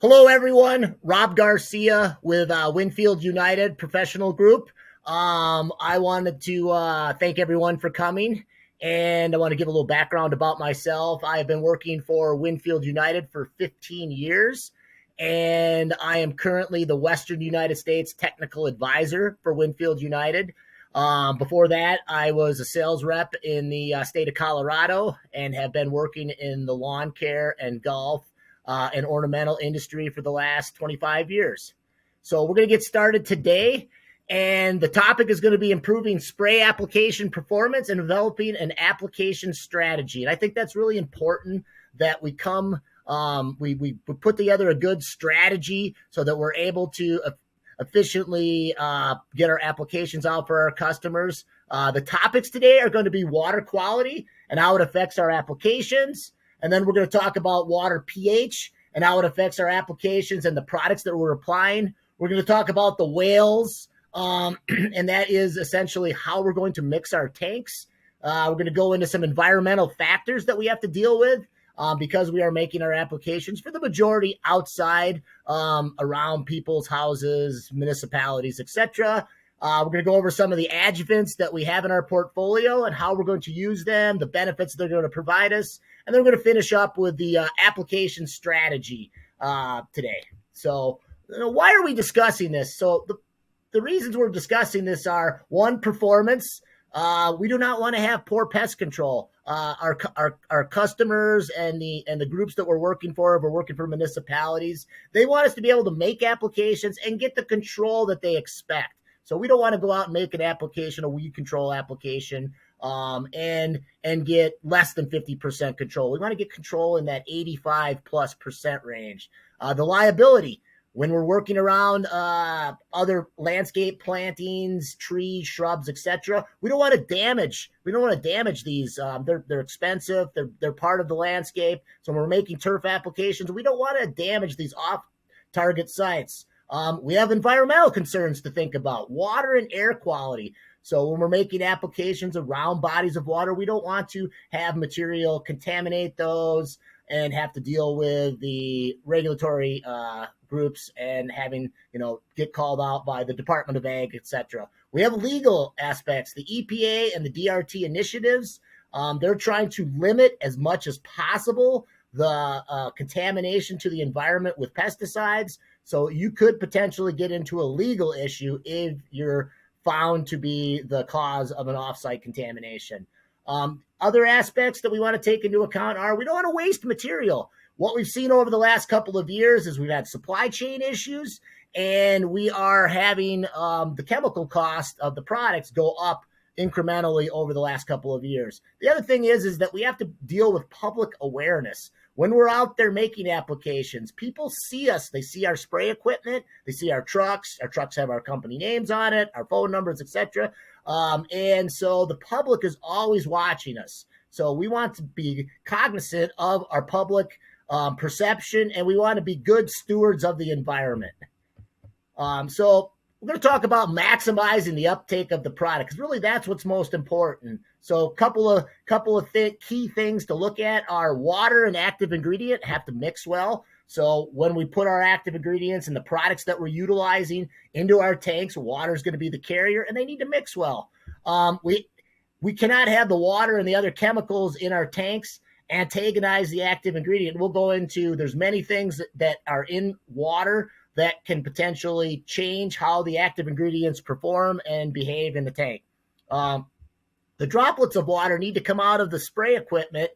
Hello, everyone. Rob Garcia with Winfield United Professional Group. I wanted to thank everyone for coming, and I want to give a little background about myself. I have been working for Winfield United for 15 years, and I am currently the Western United States Technical Advisor for Winfield United. Before that, I was a sales rep in the state of Colorado and have been working in the lawn care and golf and ornamental industry for the last 25 years. So we're going to get started today, and the topic is going to be improving spray application performance and developing an application strategy. And I think that's really important that we put together a good strategy so that we're able to efficiently get our applications out for our customers. The topics today are going to be water quality and how it affects our applications. And then we're going to talk about water pH and how it affects our applications and the products that we're applying. We're going to talk about the whales, and that is essentially how we're going to mix our tanks. We're going to go into some environmental factors that we have to deal with because we are making our applications for the majority outside around people's houses, municipalities, etc. We're going to go over some of the adjuvants that we have in our portfolio and how we're going to use them, the benefits they're going to provide us, and then we're going to finish up with the application strategy today. So, why are we discussing this? So, the reasons we're discussing this are, one, performance. We do not want to have poor pest control. Our customers and the groups that we're working for, if we're working for municipalities, they want us to be able to make applications and get the control that they expect. So we don't want to go out and make an application, a weed control application, and get less than 50% control. We want to get control in that 85+% range. The liability, when we're working around other landscape plantings, trees, shrubs, etc., we don't want to damage these. They're expensive. They're part of the landscape. So when we're making turf applications, we don't want to damage these off-target sites. We have environmental concerns to think about, water and air quality. So when we're making applications around bodies of water, we don't want to have material contaminate those and have to deal with the regulatory groups and having, get called out by the Department of Ag, etc. We have legal aspects, the EPA and the DRT initiatives. They're trying to limit as much as possible the contamination to the environment with pesticides. So you could potentially get into a legal issue if you're found to be the cause of an offsite contamination. Other aspects that we want to take into account are we don't want to waste material. What we've seen over the last couple of years is we've had supply chain issues, and we are having the chemical cost of the products go up incrementally over the last couple of years. The other thing is that we have to deal with public awareness. When we're out there making applications, people see us. They see our spray equipment. They see our trucks. Our trucks have our company names on it, our phone numbers, etc. And so the public is always watching us. So we want to be cognizant of our public perception, and we want to be good stewards of the environment. So we're going to talk about maximizing the uptake of the product, because really that's what's most important. So a couple of key things to look at are water and active ingredient have to mix well. So when we put our active ingredients and the products that we're utilizing into our tanks, water is going to be the carrier, and they need to mix well. We cannot have the water and the other chemicals in our tanks antagonize the active ingredient. We'll go into, there's many things that are in water that can potentially change how the active ingredients perform and behave in the tank. The droplets of water need to come out of the spray equipment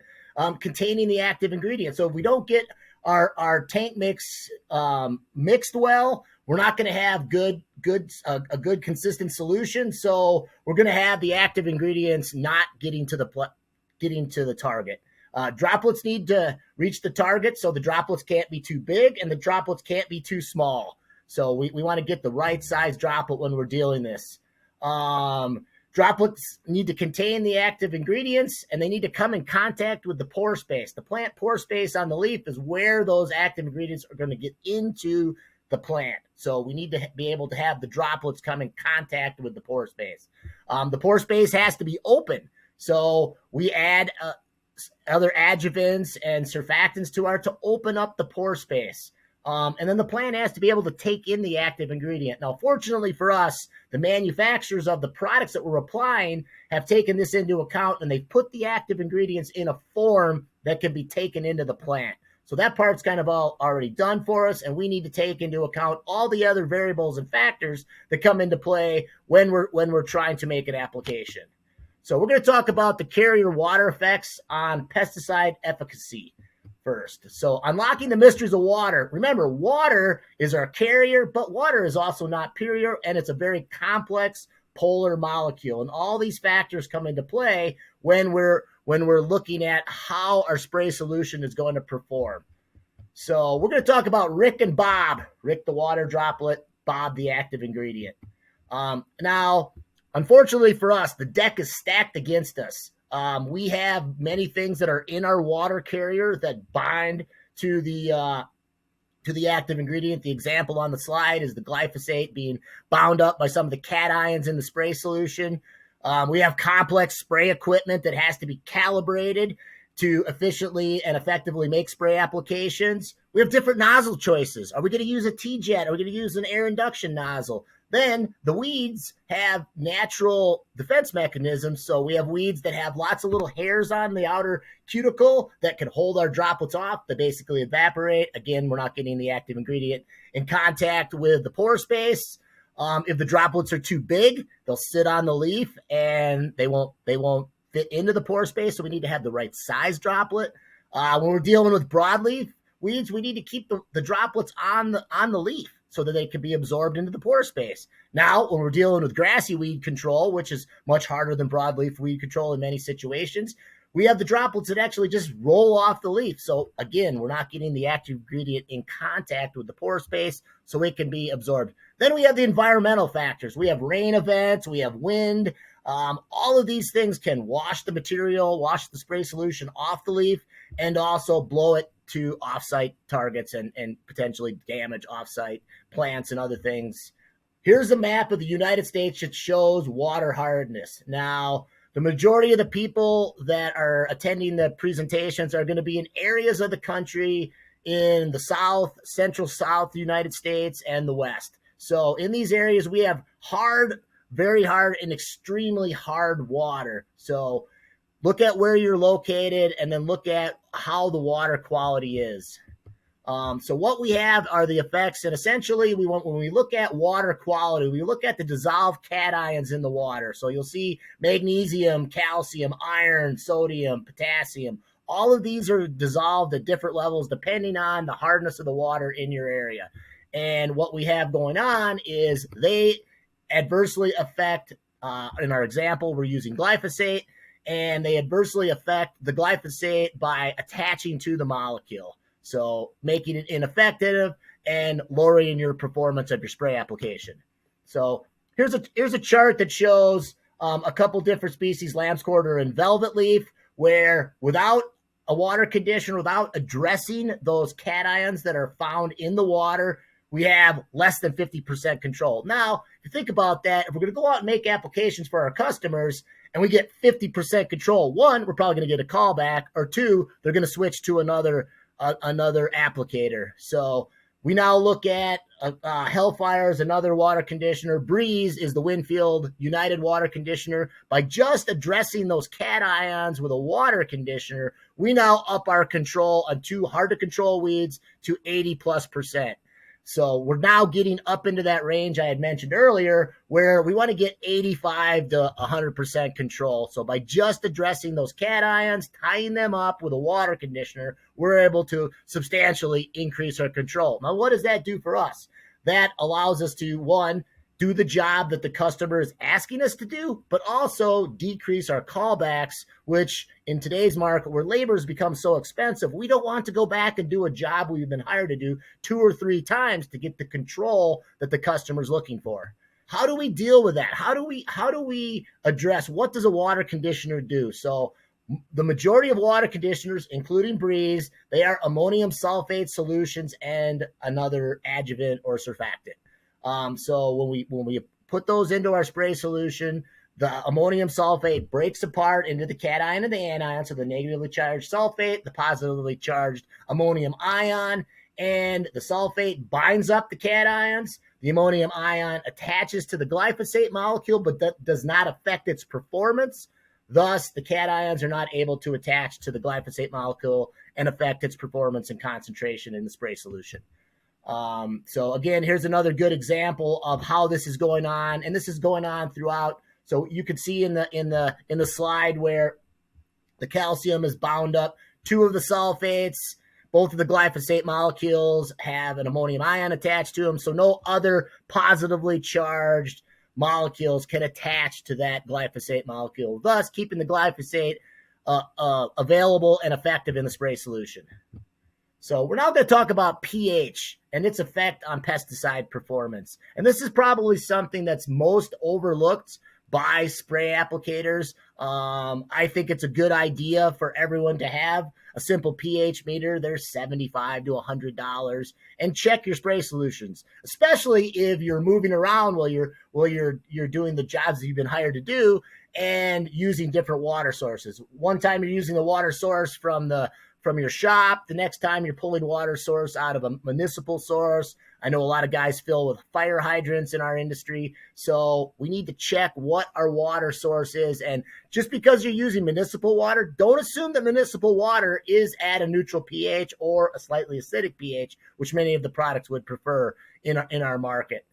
containing the active ingredients. So if we don't get our tank mix mixed well, we're not going to have a good consistent solution. So we're going to have the active ingredients not getting to the target. Droplets need to reach the target, so the droplets can't be too big and the droplets can't be too small. So we want to get the right size droplet when we're dealing this. Droplets need to contain the active ingredients, and they need to come in contact with the pore space. The plant pore space on the leaf is where those active ingredients are going to get into the plant. So we need to be able to have the droplets come in contact with the pore space. The pore space has to be open. So we add other adjuvants and surfactants to open up the pore space. And then the plant has to be able to take in the active ingredient. Now, fortunately for us, the manufacturers of the products that we're applying have taken this into account, and they've put the active ingredients in a form that can be taken into the plant. So that part's kind of all already done for us, and we need to take into account all the other variables and factors that come into play when we're trying to make an application. So we're going to talk about the carrier water effects on pesticide efficacy first. So unlocking the mysteries of water. Remember, water is our carrier, but water is also not pure, and it's a very complex polar molecule. And all these factors come into play when we're looking at how our spray solution is going to perform. So we're going to talk about Rick and Bob. Rick, the water droplet, Bob, the active ingredient. Now, unfortunately for us, the deck is stacked against us. We have many things that are in our water carrier that bind to the active ingredient. The example on the slide is the glyphosate being bound up by some of the cations in the spray solution. We have complex spray equipment that has to be calibrated to efficiently and effectively make spray applications. We have different nozzle choices. Are we going to use a T-jet? Are we going to use an air induction nozzle? Then the weeds have natural defense mechanisms. So we have weeds that have lots of little hairs on the outer cuticle that can hold our droplets off. They basically evaporate. Again, we're not getting the active ingredient in contact with the pore space. If the droplets are too big, they'll sit on the leaf and they won't fit into the pore space. So we need to have the right size droplet. When we're dealing with broadleaf weeds, we need to keep the droplets on the leaf so that they can be absorbed into the pore space. Now, when we're dealing with grassy weed control, which is much harder than broadleaf weed control in many situations, we have the droplets that actually just roll off the leaf. So again, we're not getting the active ingredient in contact with the pore space so it can be absorbed. Then we have the environmental factors. We have rain events, we have wind. All of these things can wash the material, wash the spray solution off the leaf, and also blow it to offsite targets and potentially damage offsite plants and other things. Here's a map of the United States that shows water hardness. Now, the majority of the people that are attending the presentations are going to be in areas of the country in the South, Central South United States, and the West. So in these areas, we have hard, very hard, and extremely hard water. So look at where you're located and then look at how the water quality is. So what we have are the effects, and essentially when we look at water quality, we look at the dissolved cations in the water. So you'll see magnesium, calcium, iron, sodium, potassium. All of these are dissolved at different levels depending on the hardness of the water in your area. And what we have going on is they adversely affect, in our example, we're using glyphosate, and they adversely affect the glyphosate by attaching to the molecule. So making it ineffective and lowering your performance of your spray application. So here's a chart that shows a couple different species, lamb's quarter and velvet leaf, where without a water conditioner, without addressing those cations that are found in the water, we have less than 50% control. Now, if you think about that, if we're going to go out and make applications for our customers and we get 50% control, one, we're probably going to get a call back, or two, they're going to switch to another applicator. So we now look at Hellfire is another water conditioner. Breeze is the Winfield United water conditioner. By just addressing those cations with a water conditioner, we now up our control on two hard to control weeds to 80+%. So we're now getting up into that range I had mentioned earlier where we want to get 85 to 100% control. So by just addressing those cations, tying them up with a water conditioner, we're able to substantially increase our control. Now, what does that do for us? That allows us to, one, do the job that the customer is asking us to do, but also decrease our callbacks, which in today's market where labor has become so expensive, we don't want to go back and do a job we've been hired to do 2 or 3 times to get the control that the customer's looking for. How do we deal with that? How do we address, what does a water conditioner do? So the majority of water conditioners, including Breeze, they are ammonium sulfate solutions and another adjuvant or surfactant. So when we put those into our spray solution, the ammonium sulfate breaks apart into the cation and the anion, so the negatively charged sulfate, the positively charged ammonium ion, and the sulfate binds up the cations. The ammonium ion attaches to the glyphosate molecule, but that does not affect its performance. Thus, the cations are not able to attach to the glyphosate molecule and affect its performance and concentration in the spray solution. So again, here's another good example of how this is going on, and this is going on throughout. So you can see in the slide where the calcium is bound up. Two of the sulfates, both of the glyphosate molecules have an ammonium ion attached to them, so no other positively charged molecules can attach to that glyphosate molecule, thus keeping the glyphosate available and effective in the spray solution. So we're now going to talk about pH and its effect on pesticide performance. And this is probably something that's most overlooked by spray applicators. I think it's a good idea for everyone to have a simple pH meter. They're $75 to $100, and check your spray solutions, especially if you're moving around while you're doing the jobs that you've been hired to do and using different water sources. One time you're using the water source from your shop. The next time you're pulling water source out of a municipal source. I know a lot of guys fill with fire hydrants in our industry. So we need to check what our water source is. And just because you're using municipal water, don't assume that municipal water is at a neutral pH or a slightly acidic pH, which many of the products would prefer in our market.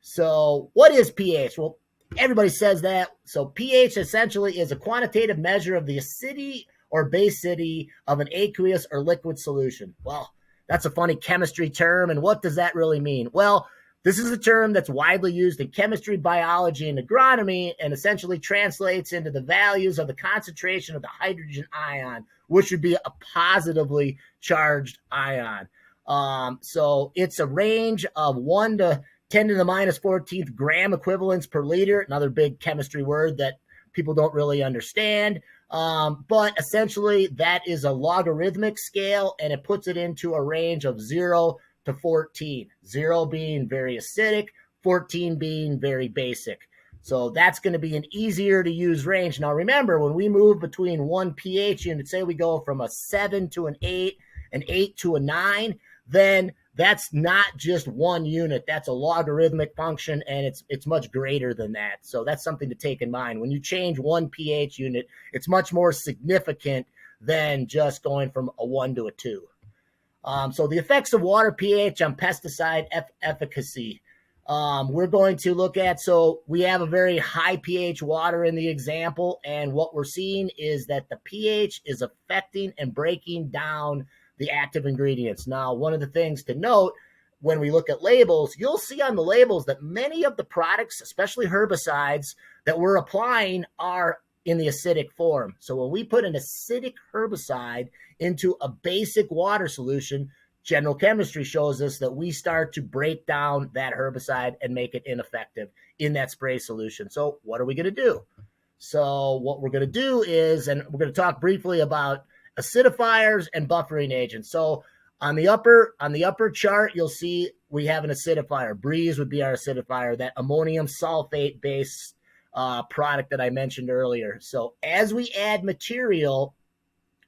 So what is pH? Well, everybody says that. So pH essentially is a quantitative measure of the acidity or basicity of an aqueous or liquid solution. Well, that's a funny chemistry term, and what does that really mean? Well, this is a term that's widely used in chemistry, biology, and agronomy, and essentially translates into the values of the concentration of the hydrogen ion, which would be a positively charged ion. So it's a range of 1 to 10 to the minus 14th gram equivalents per liter, another big chemistry word that people don't really understand. But essentially that is a logarithmic scale, and it puts it into a range of 0 to 14, 0 being very acidic, 14 being very basic. So that's going to be an easier to use range. Now remember, when we move between one pH unit, say we go from a 7 to an 8 to a 9, then that's not just one unit. That's a logarithmic function, and it's much greater than that. So that's something to take in mind. When you change one pH unit, it's much more significant than just going from a 1 to a 2. So the effects of water pH on pesticide efficacy. We're going to look at, so we have a very high pH water in the example, and what we're seeing is that the pH is affecting and breaking down the active ingredients. Now, one of the things to note when we look at labels, you'll see on the labels that many of the products, especially herbicides that we're applying, are in the acidic form. So when we put an acidic herbicide into a basic water solution, general chemistry shows us that we start to break down that herbicide and make it ineffective in that spray solution. So what are we going to do? So what we're going to do is, and we're going to talk briefly about acidifiers and buffering agents. So on the upper chart, you'll see we have an acidifier. Breeze would be our acidifier, that ammonium sulfate based product that I mentioned earlier. So as we add material,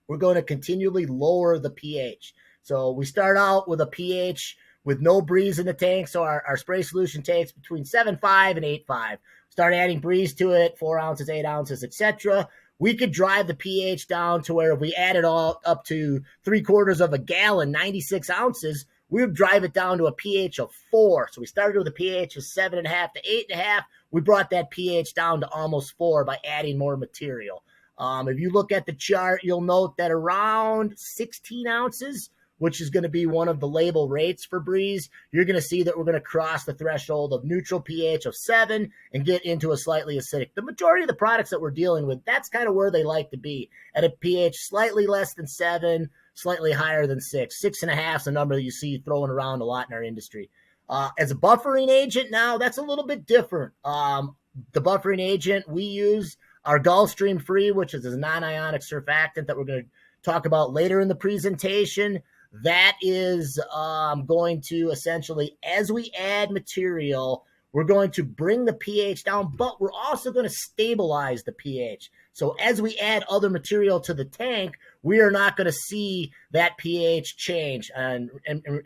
we're going to continually lower the pH. So we start out with a pH with no breeze in the tank. So our spray solution takes between 7.5 and 8.5. Start adding breeze to it, 4 ounces, 8 ounces, etc. We could drive the pH down to where if we add it all up to 3/4 of a gallon, 96 ounces, we would drive it down to a pH of 4. So we started with a pH of 7.5 to 8.5. We brought that pH down to almost 4 by adding more material. If you look at the chart, you'll note that around 16 ounces, which is going to be one of the label rates for Breeze, you're going to see that we're going to cross the threshold of neutral pH of 7 and get into a slightly acidic. The majority of the products that we're dealing with, that's kind of where they like to be, at a pH slightly less than 7, slightly higher than 6. 6.5 is a number that you see thrown around a lot in our industry. As a buffering agent now, that's a little bit different. The buffering agent we use, our Gulfstream Free, which is a non-ionic surfactant that we're going to talk about later in the presentation. That is going to essentially, as we add material, we're going to bring the pH down, but we're also going to stabilize the pH. So as we add other material to the tank, we are not going to see that pH change. And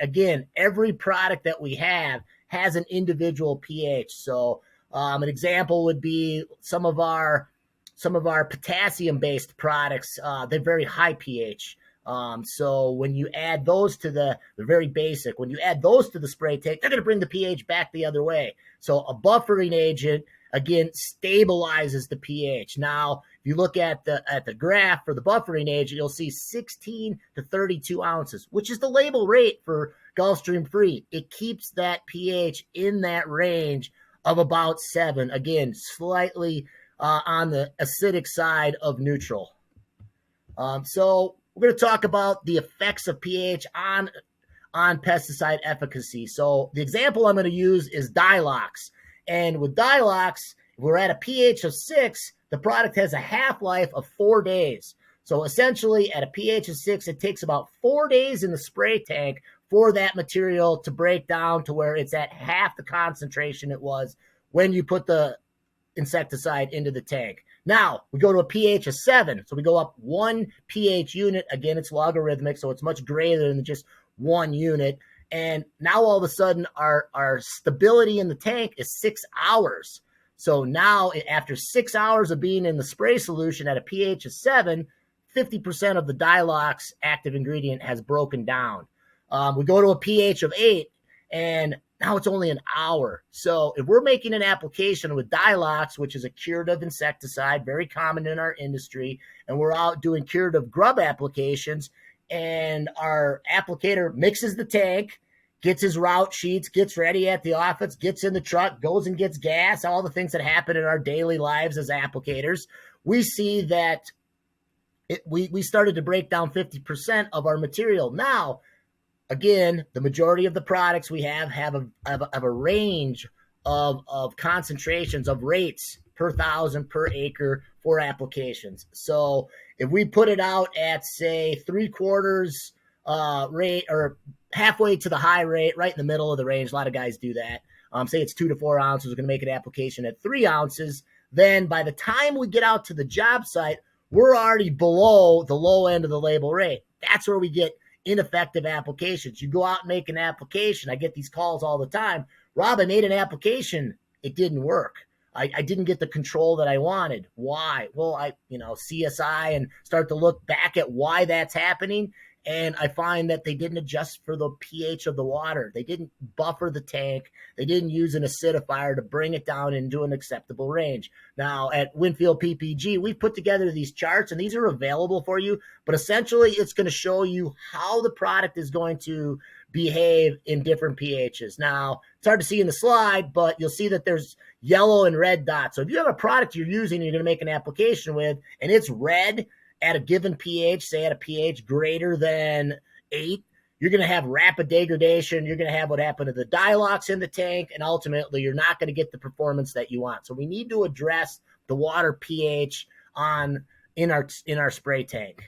again, every product that we have has an individual pH. So an example would be some of our potassium-based products. They're very high pH. So when you add those to the very basic, when you add those to the spray tank, they're going to bring the pH back the other way. So a buffering agent, again, stabilizes the pH. Now, if you look at the graph for the buffering agent, you'll see 16 to 32 ounces, which is the label rate for Gulfstream Free. It keeps that pH in that range of about 7. Again, slightly on the acidic side of neutral. So we're going to talk about the effects of pH on pesticide efficacy. So the example I'm going to use is Dilox. And with Dilox, if we're at a pH of 6, the product has a half-life of 4 days. So essentially, at a pH of 6, it takes about 4 days in the spray tank for that material to break down to where it's at half the concentration it was when you put the insecticide into the tank. Now, we go to a pH of 7, so we go up 1 pH unit. Again, it's logarithmic, so it's much greater than just 1 unit. And now all of a sudden, our stability in the tank is 6 hours. So now, after 6 hours of being in the spray solution at a pH of 7, 50% of the Dilox active ingredient has broken down. We go to a pH of 8, and now it's only an hour. So if we're making an application with Dilox, which is a curative insecticide, very common in our industry, and we're out doing curative grub applications, and our applicator mixes the tank, gets his route sheets, gets ready at the office, gets in the truck, goes and gets gas, all the things that happen in our daily lives as applicators, we see that we started to break down 50% of our material. Now, again, the majority of the products we have a range of concentrations of rates per thousand, per acre for applications. So if we put it out at, say, 3/4 rate or halfway to the high rate, right in the middle of the range, a lot of guys do that. Say it's 2 to 4 ounces, we're going to make an application at 3 ounces. Then by the time we get out to the job site, we're already below the low end of the label rate. That's where we get ineffective applications. You go out and make an application. I get these calls all the time. Rob, I made an application. It didn't work. I didn't get the control that I wanted. Why? Well, CSI and start to look back at why that's happening. And I find that they didn't adjust for the pH of the water. They didn't buffer the tank. They didn't use an acidifier to bring it down into an acceptable range. Now, at Winfield PPG, we've put together these charts, and these are available for you. But essentially, it's going to show you how the product is going to behave in different pHs. Now, it's hard to see in the slide, but you'll see that there's yellow and red dots. So if you have a product you're using and you're going to make an application with, and it's red at a given pH, say at a pH greater than 8, you're going to have rapid degradation. You're going to have what happened to the Dilox in the tank, and ultimately you're not going to get the performance that you want. So we need to address the water pH in our spray tank.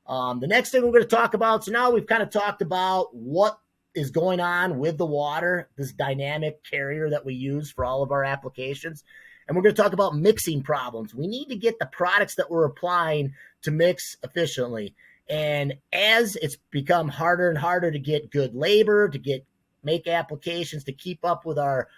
The next thing we're going to talk about, so now we've kind of talked about what is going on with the water, this dynamic carrier that we use for all of our applications. And we're going to talk about mixing problems. We need to get the products that we're applying to mix efficiently. And as it's become harder and harder to get good labor, to make applications, to keep up with our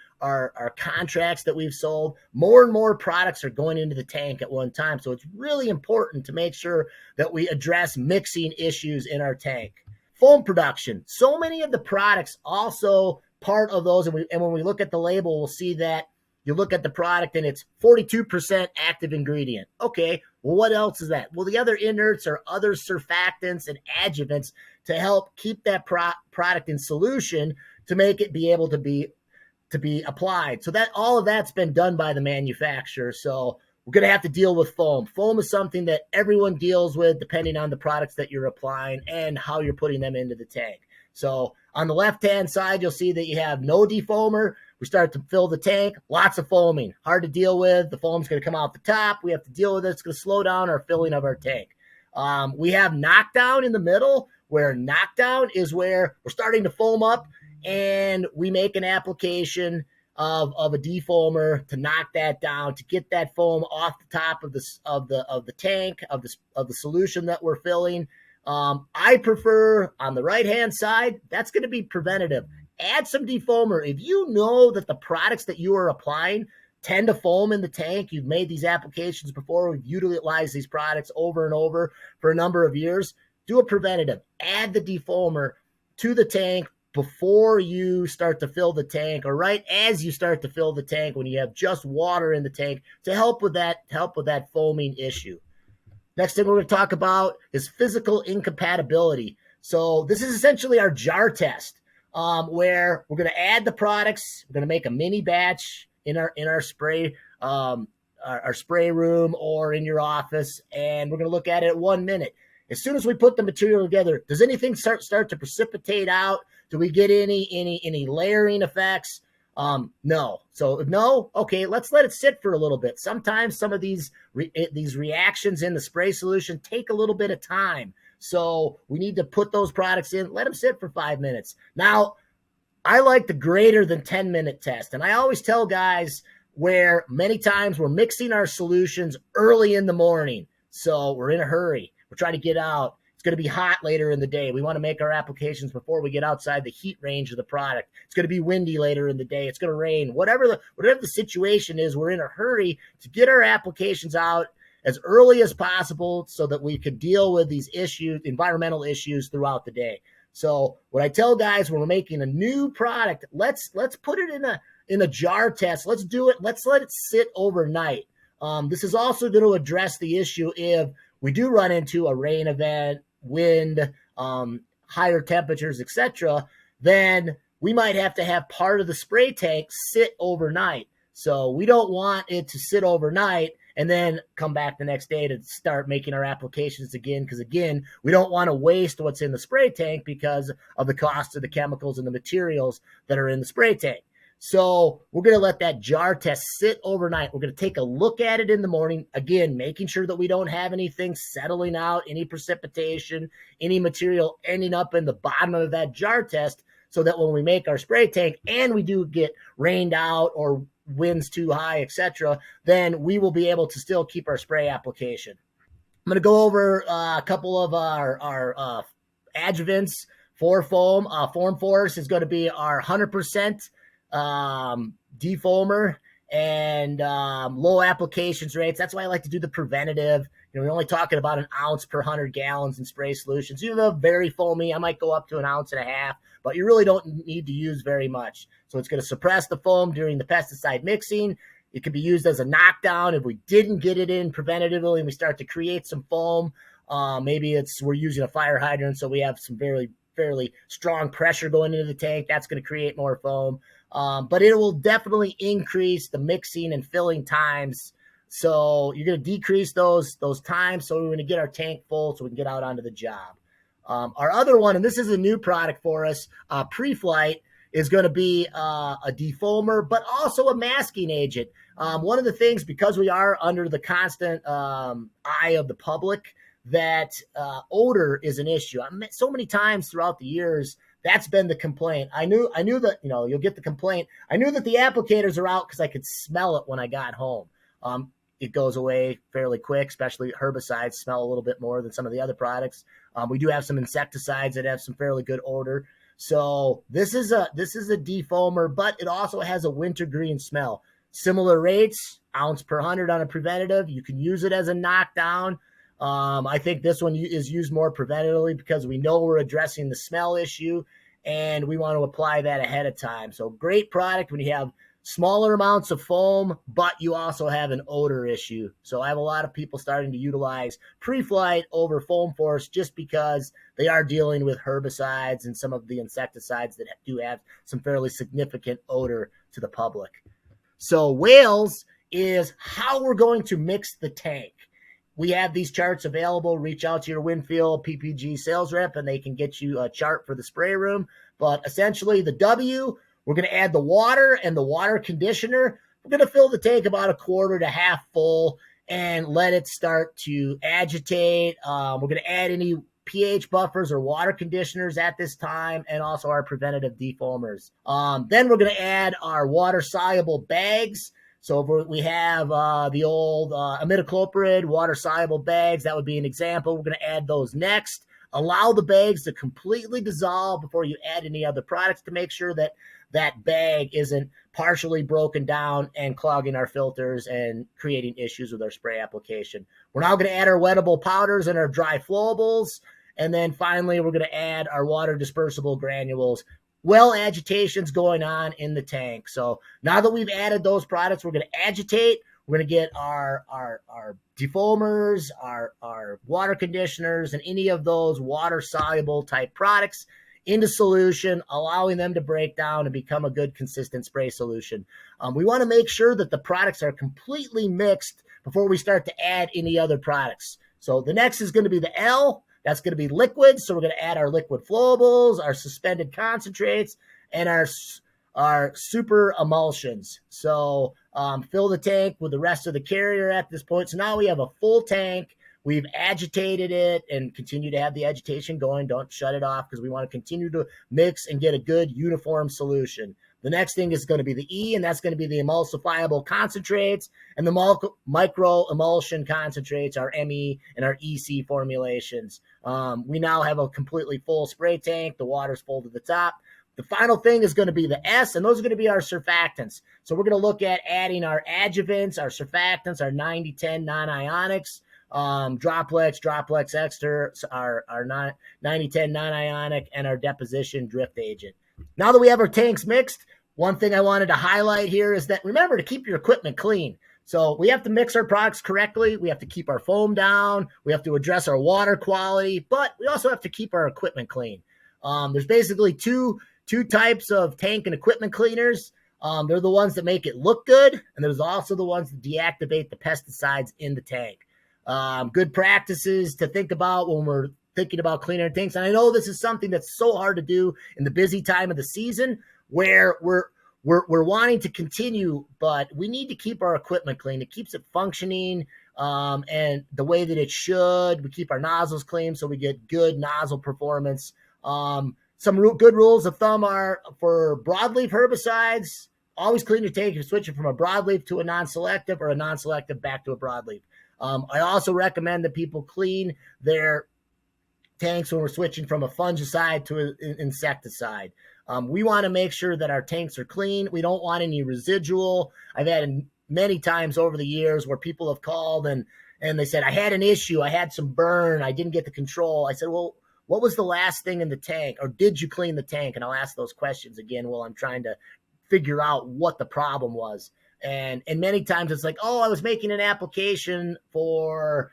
contracts that we've sold, more and more products are going into the tank at one time. So it's really important to make sure that we address mixing issues in our tank. Foam production. So many of the products also part of those, and when we look at the label, we'll see that you look at the product and it's 42% active ingredient. Okay, well, what else is that? Well, the other inerts are other surfactants and adjuvants to help keep that product in solution to make it be able to be applied. So that all of that's been done by the manufacturer. So we're going to have to deal with foam. Foam is something that everyone deals with depending on the products that you're applying and how you're putting them into the tank. So on the left-hand side, you'll see that you have no defoamer. We start to fill the tank, lots of foaming, hard to deal with. The foam's going to come out the top. We have to deal with it. It's going to slow down our filling of our tank. We have knockdown in the middle, where knockdown is where we're starting to foam up and we make an application of a defoamer to knock that down, to get that foam off the top of the tank of the solution that we're filling. I prefer on the right hand side, that's going to be preventative. Add some defoamer. If you know that the products that you are applying tend to foam in the tank, you've made these applications before, we've utilized these products over and over for a number of years, do a preventative. Add the defoamer to the tank before you start to fill the tank, or right as you start to fill the tank when you have just water in the tank, to help with that foaming issue. Next thing we're going to talk about is physical incompatibility. So this is essentially our jar test, where we're going to add the products. We're going to make a mini batch in our spray our spray room or in your office, and we're going to look at it at 1 minute. As soon as we put the material together, does anything start to precipitate out? Do we get any layering effects? No. So if no, okay, let's let it sit for a little bit. Sometimes some of these reactions in the spray solution take a little bit of time. So we need to put those products in, let them sit for 5 minutes. Now, I like the greater than 10-minute test. And I always tell guys where many times we're mixing our solutions early in the morning. So we're in a hurry. We're trying to get out. It's going to be hot later in the day. We want to make our applications before we get outside the heat range of the product. It's going to be windy later in the day. It's going to rain. Whatever the situation is, we're in a hurry to get our applications out as early as possible so that we could deal with these issues, environmental issues throughout the day. So what I tell guys when we're making a new product, let's put it in a jar test. Let's do it. Let's let it sit overnight. This is also going to address the issue if we do run into a rain event, wind, higher temperatures, etc., then we might have to have part of the spray tank sit overnight. So we don't want it to sit overnight and then come back the next day to start making our applications again, because, again, we don't want to waste what's in the spray tank because of the cost of the chemicals and the materials that are in the spray tank. So we're going to let that jar test sit overnight. We're going to take a look at it in the morning, again, making sure that we don't have anything settling out, any precipitation, any material ending up in the bottom of that jar test, so that when we make our spray tank and we do get rained out or winds too high, etc., then we will be able to still keep our spray application. I'm going to go over a couple of our adjuvants for foam. Form Force is going to be our 100% defoamer and low applications rates. That's why I like to do the preventative. We're only talking about an ounce per 100 gallons in spray solutions. You have very foamy, I might go up to 1.5 ounces, but you really don't need to use very much. So it's going to suppress the foam during the pesticide mixing. It could be used as a knockdown if we didn't get it in preventatively and we start to create some foam. Maybe we're using a fire hydrant, so we have some fairly strong pressure going into the tank. That's going to create more foam. But it will definitely increase the mixing and filling times. So you're going to decrease those times, so we're going to get our tank full so we can get out onto the job. Our other one, and this is a new product for us, pre-flight, is going to be a defoamer, but also a masking agent. One of the things, because we are under the constant eye of the public, that odor is an issue. So many times throughout the years, that's been the complaint. I knew that, you'll get the complaint. I knew that the applicators are out because I could smell it when I got home. It goes away fairly quick, especially herbicides smell a little bit more than some of the other products. We do have some insecticides that have some fairly good odor. So this is a defoamer, but it also has a wintergreen smell. Similar rates, ounce per 100 on a preventative. You can use it as a knockdown. I think this one is used more preventatively because we know we're addressing the smell issue and we want to apply that ahead of time. So great product when you have smaller amounts of foam, but you also have an odor issue. So I have a lot of people starting to utilize pre-flight over Foam Force just because they are dealing with herbicides and some of the insecticides that do have some fairly significant odor to the public. So Wales is how we're going to mix the tank. We have these charts available. Reach out to your Winfield PPG sales rep and they can get you a chart for the spray room. But essentially the W, we're going to add the water and the water conditioner. We're going to fill the tank about 1/4 to half full and let it start to agitate. We're going to add any pH buffers or water conditioners at this time, and also our preventative defoamers. Then we're going to add our water-soluble bags. So if we have the old imidacloprid water-soluble bags, that would be an example. We're going to add those next. Allow the bags to completely dissolve before you add any other products to make sure that that bag isn't partially broken down and clogging our filters and creating issues with our spray application. We're now going to add our wettable powders and our dry flowables. And then finally, we're going to add our water dispersible granules. Well, agitation's going on in the tank. So now that we've added those products, we're going to agitate. We're going to get our defoamers, our water conditioners, and any of those water-soluble type products into solution, allowing them to break down and become a good, consistent spray solution. We want to make sure that the products are completely mixed before we start to add any other products. So the next is going to be the L. That's going to be liquids. So we're going to add our liquid flowables, our suspended concentrates, and our super emulsions. So fill the tank with the rest of the carrier at this point. So now we have a full tank. We've agitated it and continue to have the agitation going. Don't shut it off because we want to continue to mix and get a good uniform solution. The next thing is going to be the E, and that's going to be the emulsifiable concentrates and the micro emulsion concentrates, our ME and our EC formulations. We now have a completely full spray tank. The water's full to the top. The final thing is going to be the S, and those are going to be our surfactants. So we're going to look at adding our adjuvants, our surfactants, our 90-10 non-ionics, Droplex Extra, our 90-10 non-ionic, and our deposition drift agent. Now that we have our tanks mixed, one thing I wanted to highlight here is that remember to keep your equipment clean. So we have to mix our products correctly. We have to keep our foam down. We have to address our water quality, but we also have to keep our equipment clean. There's basically two types of tank and equipment cleaners. They're the ones that make it look good, and there's also the ones that deactivate the pesticides in the tank. Good practices to think about when we're thinking about cleaning our tanks. And I know this is something that's so hard to do in the busy time of the season where we're wanting to continue, but we need to keep our equipment clean. It keeps it functioning and the way that it should. We keep our nozzles clean so we get good nozzle performance. Some good rules of thumb are for broadleaf herbicides, always clean your tank if you're switching from a broadleaf to a non-selective or a non-selective back to a broadleaf. I also recommend that people clean their tanks when we're switching from a fungicide to an insecticide. We want to make sure that our tanks are clean. We don't want any residual. I've had many times over the years where people have called and they said, I had an issue. I had some burn. I didn't get the control. I said, well, what was the last thing in the tank? Or did you clean the tank? And I'll ask those questions again while I'm trying to figure out what the problem was. And many times it's like, oh, I was making an application for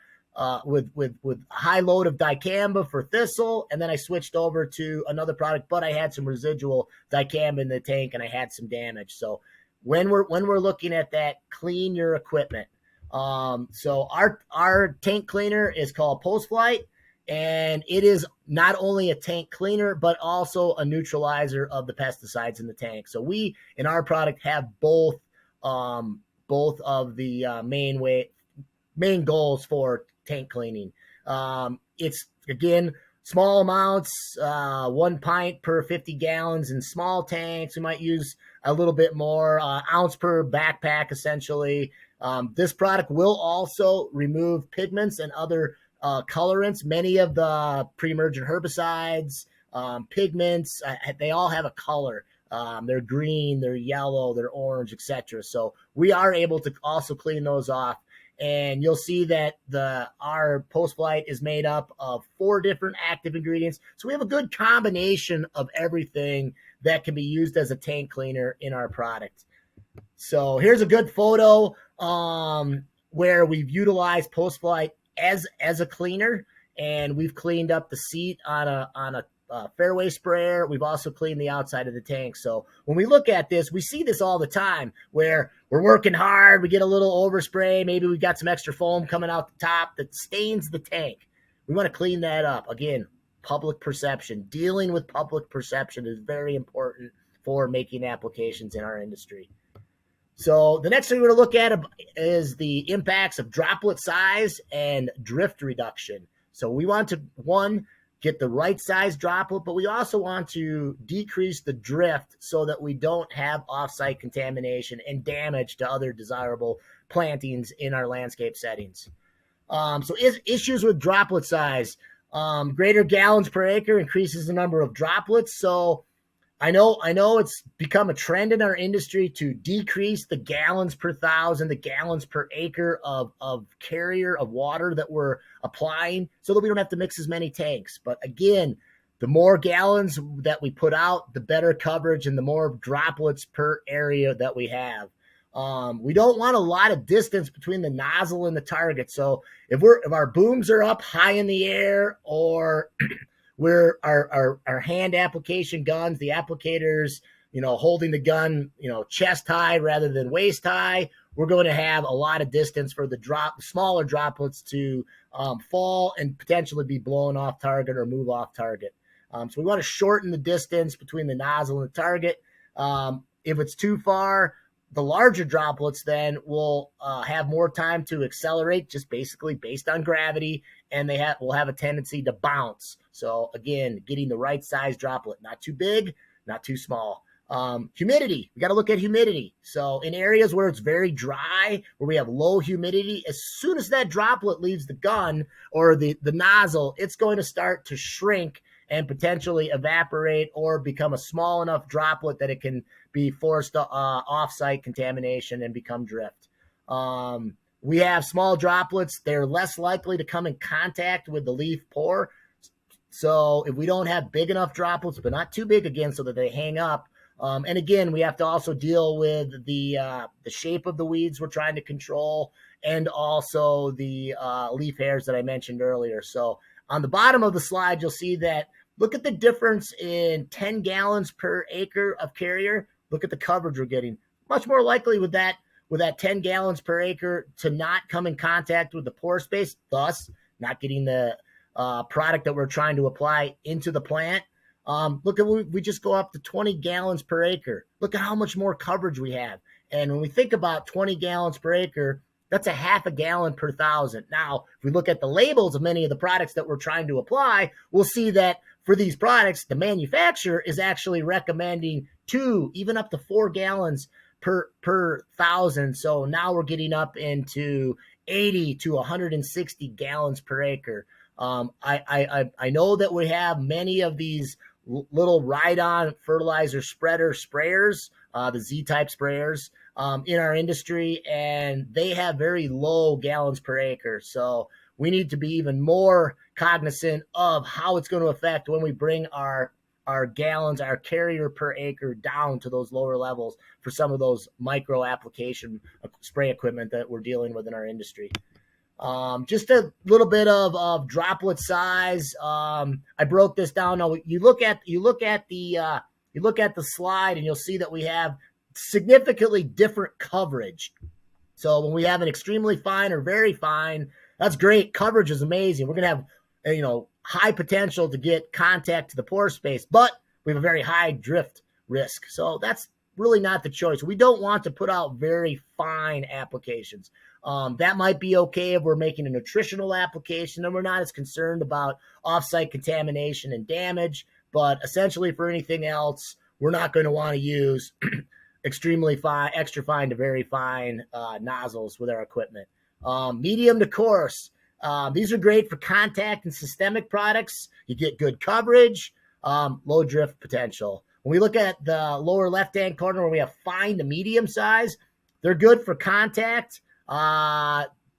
with high load of dicamba for thistle, and then I switched over to another product, but I had some residual dicamba in the tank and I had some damage. So when we're looking at that, clean your equipment. So our tank cleaner is called Post Flight, and it is not only a tank cleaner but also a neutralizer of the pesticides in the tank. So we in our product have both of the main goals for tank cleaning. It's again small amounts, 1 pint per 50 gallons in small tanks. We might use a little bit more, ounce per backpack essentially. This product will also remove pigments and other colorants. Many of the pre-emergent herbicides, pigments, they all have a color. They're green, they're yellow, they're orange, etc. So we are able to also clean those off. And you'll see that our Post Flight is made up of 4 different active ingredients. So we have a good combination of everything that can be used as a tank cleaner in our product. So here's a good photo where we've utilized Post Flight as a cleaner, and we've cleaned up the seat on a fairway sprayer. We've also cleaned the outside of the tank. So when we look at this, we see this all the time where we're working hard, we get a little overspray, maybe we've got some extra foam coming out the top that stains the tank. We want to clean that up. Again, public perception. Dealing with public perception is very important for making applications in our industry. So the next thing we're going to look at is the impacts of droplet size and drift reduction. So we want to, one, get the right size droplet, but we also want to decrease the drift so that we don't have offsite contamination and damage to other desirable plantings in our landscape settings. So issues with droplet size. Greater gallons per acre increases the number of droplets. So I know it's become a trend in our industry to decrease the gallons per thousand, the gallons per acre of carrier of water that we're applying so that we don't have to mix as many tanks. But again, the more gallons that we put out, the better coverage and the more droplets per area that we have. We don't want a lot of distance between the nozzle and the target. So if our booms are up high in the air, or where our hand application guns, the applicators, holding the gun, chest high rather than waist high, we're going to have a lot of distance for the smaller droplets to fall and potentially be blown off target or move off target. So we want to shorten the distance between the nozzle and the target. If it's too far, the larger droplets then will have more time to accelerate, just basically based on gravity, and will have a tendency to bounce. So again, getting the right size droplet, not too big, not too small. Humidity, we got to look at humidity. So in areas where it's very dry, where we have low humidity, as soon as that droplet leaves the gun or the nozzle, it's going to start to shrink and potentially evaporate or become a small enough droplet that it can be forced off-site contamination and become drift. We have small droplets. They're less likely to come in contact with the leaf pore. So if we don't have big enough droplets, but not too big again so that they hang up, and again, we have to also deal with the shape of the weeds we're trying to control and also the leaf hairs that I mentioned earlier. So on the bottom of the slide, you'll see that look at the difference in 10 gallons per acre of carrier. Look at the coverage we're getting. Much more likely with that 10 gallons per acre to not come in contact with the pore space, thus not getting the product that we're trying to apply into the plant. Look at we just go up to 20 gallons per acre. Look at how much more coverage we have. And when we think about 20 gallons per acre, that's a half a gallon per thousand. Now, if we look at the labels of many of the products that we're trying to apply, we'll see that for these products, the manufacturer is actually recommending 2, even up to 4 gallons per thousand. So now we're getting up into 80 to 160 gallons per acre. I know that we have many of these little ride-on fertilizer sprayers, the Z-type sprayers, in our industry, and they have very low gallons per acre. So we need to be even more cognizant of how it's going to affect when we bring our gallons, our carrier per acre down to those lower levels for some of those micro application spray equipment that we're dealing with in our industry. Just a little bit of droplet size. I broke this down. Now you look at the slide and you'll see that we have significantly different coverage. So when we have an extremely fine or very fine, that's great. Coverage is amazing. We're going to have, high potential to get contact to the pore space, but we have a very high drift risk. So that's really not the choice. We don't want to put out very fine applications. That might be okay if we're making a nutritional application and we're not as concerned about offsite contamination and damage, but essentially for anything else, we're not going to want to use extremely fine, extra fine to very fine nozzles with our equipment. Medium to coarse. These are great for contact and systemic products. You get good coverage, low drift potential. When we look at the lower left-hand corner where we have fine to medium size, they're good for contact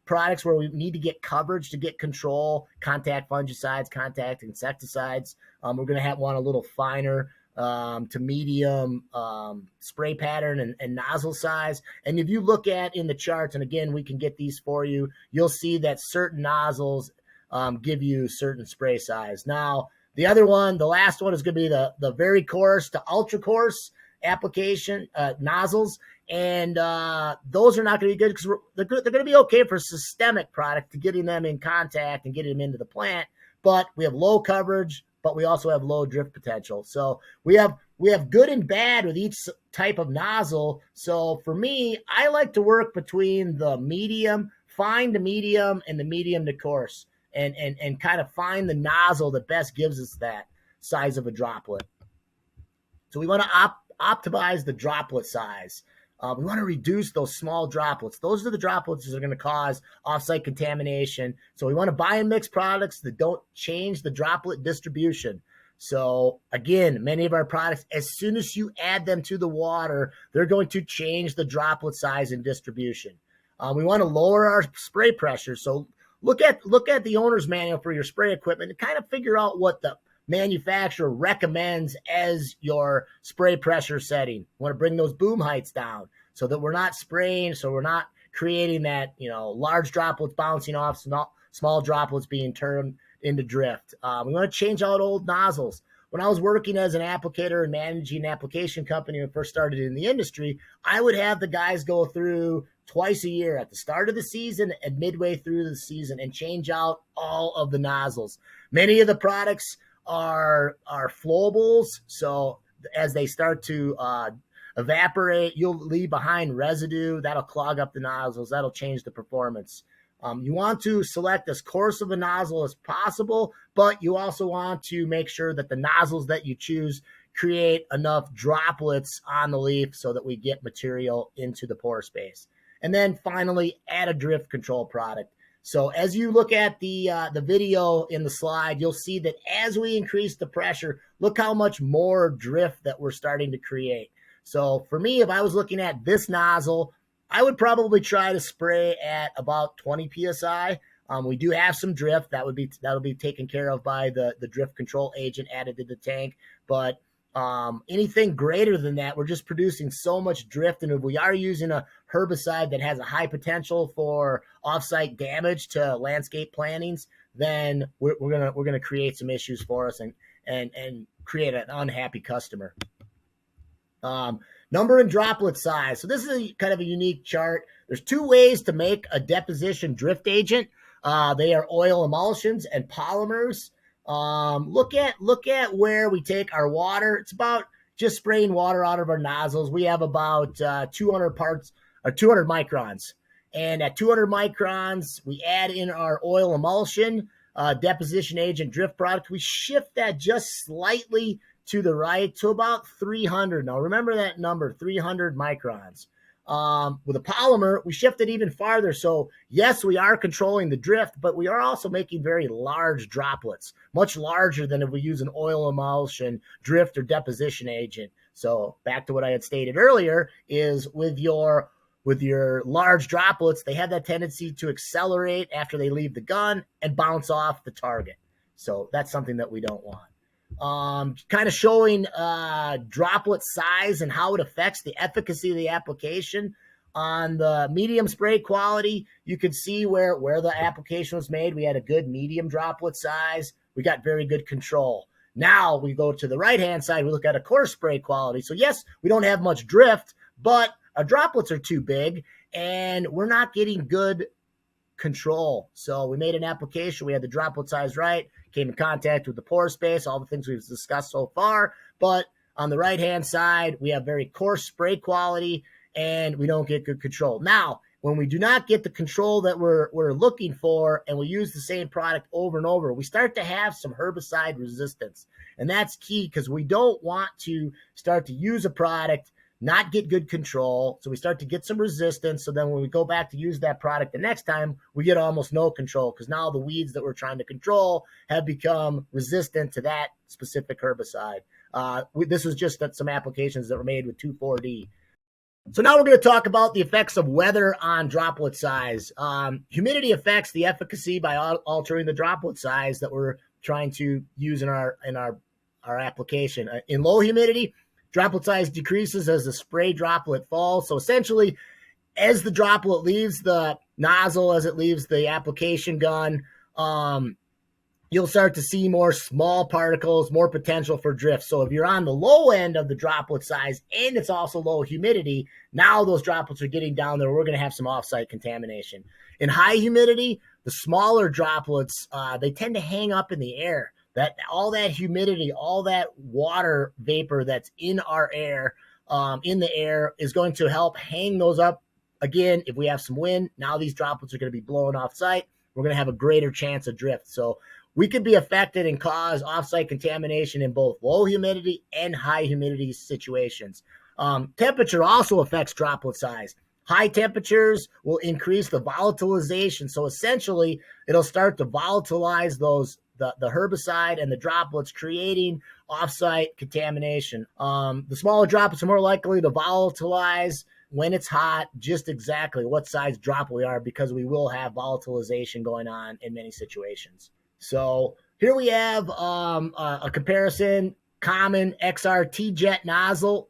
products where we need to get coverage to get control, contact fungicides, contact insecticides. We're going to want a little finer to medium spray pattern and nozzle size. And if you look at in the charts, and again, we can get these for you, you'll see that certain nozzles give you certain spray size. Now, the other one, the last one is going to be the very coarse to ultra coarse application nozzles. And those are not going to be good because they're going to be okay for systemic product to getting them in contact and getting them into the plant. But we have low coverage, but we also have low drift potential. So we have good and bad with each type of nozzle. So for me, I like to work between the medium, fine to medium, and the medium to coarse. and kind of find the nozzle that best gives us that size of a droplet. So we want to optimize the droplet size. We want to reduce those small droplets. Those are the droplets that are going to cause offsite contamination. So we want to buy and mix products that don't change the droplet distribution. So again, many of our products, as soon as you add them to the water, they're going to change the droplet size and distribution. We want to lower our spray pressure. So look at the owner's manual for your spray equipment and kind of figure out what the manufacturer recommends as your spray pressure setting. We want to bring those boom heights down so that we're not spraying, so we're not creating that, large droplets bouncing off, small droplets being turned into drift. We want to change out old nozzles. When I was working as an applicator and managing an application company when I first started in the industry, I would have the guys go through twice a year at the start of the season and midway through the season and change out all of the nozzles. Many of the products are flowables, so as they start to evaporate, you'll leave behind residue that'll clog up the nozzles. That'll change the performance. You want to select as coarse of a nozzle as possible, but you also want to make sure that the nozzles that you choose create enough droplets on the leaf so that we get material into the pore space. And then finally, add a drift control product. So as you look at the video in the slide, you'll see that as we increase the pressure, look how much more drift that we're starting to create. So for me, if I was looking at this nozzle, I would probably try to spray at about 20 psi. We do have some drift that'll be taken care of by the drift control agent added to the tank, but anything greater than that, we're just producing so much drift. And if we are using a herbicide that has a high potential for offsite damage to landscape plantings, then we're gonna create some issues for us and create an unhappy customer. Number and droplet size. So this is kind of a unique chart. There's two ways to make a deposition drift agent. They are oil emulsions and polymers. Look at where we take our water. It's about just spraying water out of our nozzles. We have about 200 parts or 200 microns. And at 200 microns, we add in our oil emulsion deposition agent drift product. We shift that just slightly to the right to about 300. Now remember that number, 300 microns. With a polymer, we shift it even farther. So yes, we are controlling the drift, but we are also making very large droplets, much larger than if we use an oil emulsion drift or deposition agent. So back to what I had stated earlier is with your large droplets, they have that tendency to accelerate after they leave the gun and bounce off the target. So that's something that we don't want. Kind of showing droplet size and how it affects the efficacy of the application. On the medium spray quality, you can see where the application was made. We had a good medium droplet size. We got very good control. Now we go to the right-hand side, we look at a coarse spray quality. So yes, we don't have much drift, but our droplets are too big and we're not getting good control. So we made an application, we had the droplet size right, came in contact with the pore space, all the things we've discussed so far. But on the right-hand side, we have very coarse spray quality and we don't get good control. Now, when we do not get the control that we're looking for and we use the same product over and over, we start to have some herbicide resistance. And that's key because we don't want to start to use a product, not get good control. So we start to get some resistance. So then when we go back to use that product the next time, we get almost no control because now the weeds that we're trying to control have become resistant to that specific herbicide. This was just some applications that were made with 2,4-D. So now we're going to talk about the effects of weather on droplet size. Humidity affects the efficacy by altering the droplet size that we're trying to use in our application. In low humidity, droplet size decreases as the spray droplet falls. So essentially, as the droplet leaves the nozzle, as it leaves the application gun, you'll start to see more small particles, more potential for drift. So if you're on the low end of the droplet size and it's also low humidity, now those droplets are getting down there. We're going to have some offsite contamination. In high humidity, the smaller droplets, they tend to hang up in the air. That all that humidity, all that water vapor that's in our air, in the air, is going to help hang those up. Again, if we have some wind, now these droplets are going to be blowing off site. we're going to have a greater chance of drift. So we could be affected and cause offsite contamination in both low humidity and high humidity situations. Temperature also affects droplet size. High temperatures will increase the volatilization. So essentially, it'll start to volatilize the herbicide and the droplets, creating offsite contamination. The smaller droplets are more likely to volatilize when it's hot, just exactly what size droplet we are, because we will have volatilization going on in many situations. So here we have a comparison, common XR T-jet nozzle.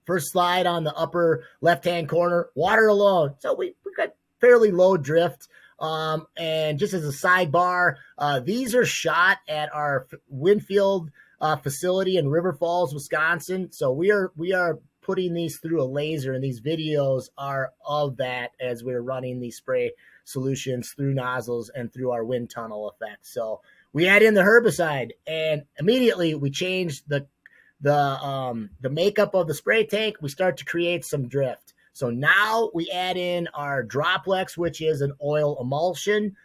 First slide on the upper left-hand corner, water alone. So we've got fairly low drift. And just as a sidebar, these are shot at our Winfield facility in River Falls, Wisconsin. So we are putting these through a laser, and these videos are of that as we're running these spray solutions through nozzles and through our wind tunnel effect. So we add in the herbicide, and immediately we change the makeup of the spray tank. We start to create some drift. So now we add in our Droplex, which is an oil emulsion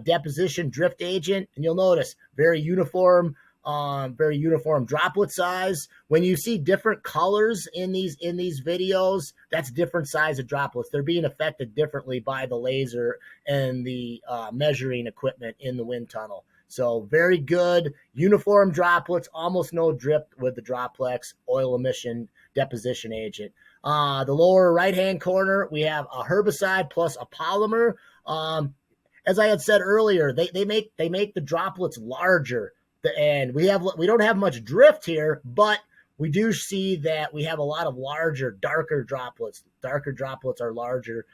deposition drift agent, and you'll notice very uniform droplet size. When you see different colors in these videos, that's different size of droplets. They're being affected differently by the laser and the measuring equipment in the wind tunnel. So very good uniform droplets, almost no drift with the Droplex oil emission deposition agent. The lower right-hand corner, we have a herbicide plus a polymer. As I had said earlier, they make the droplets larger, and we don't have much drift here, but we do see that we have a lot of larger, darker droplets. Darker droplets are larger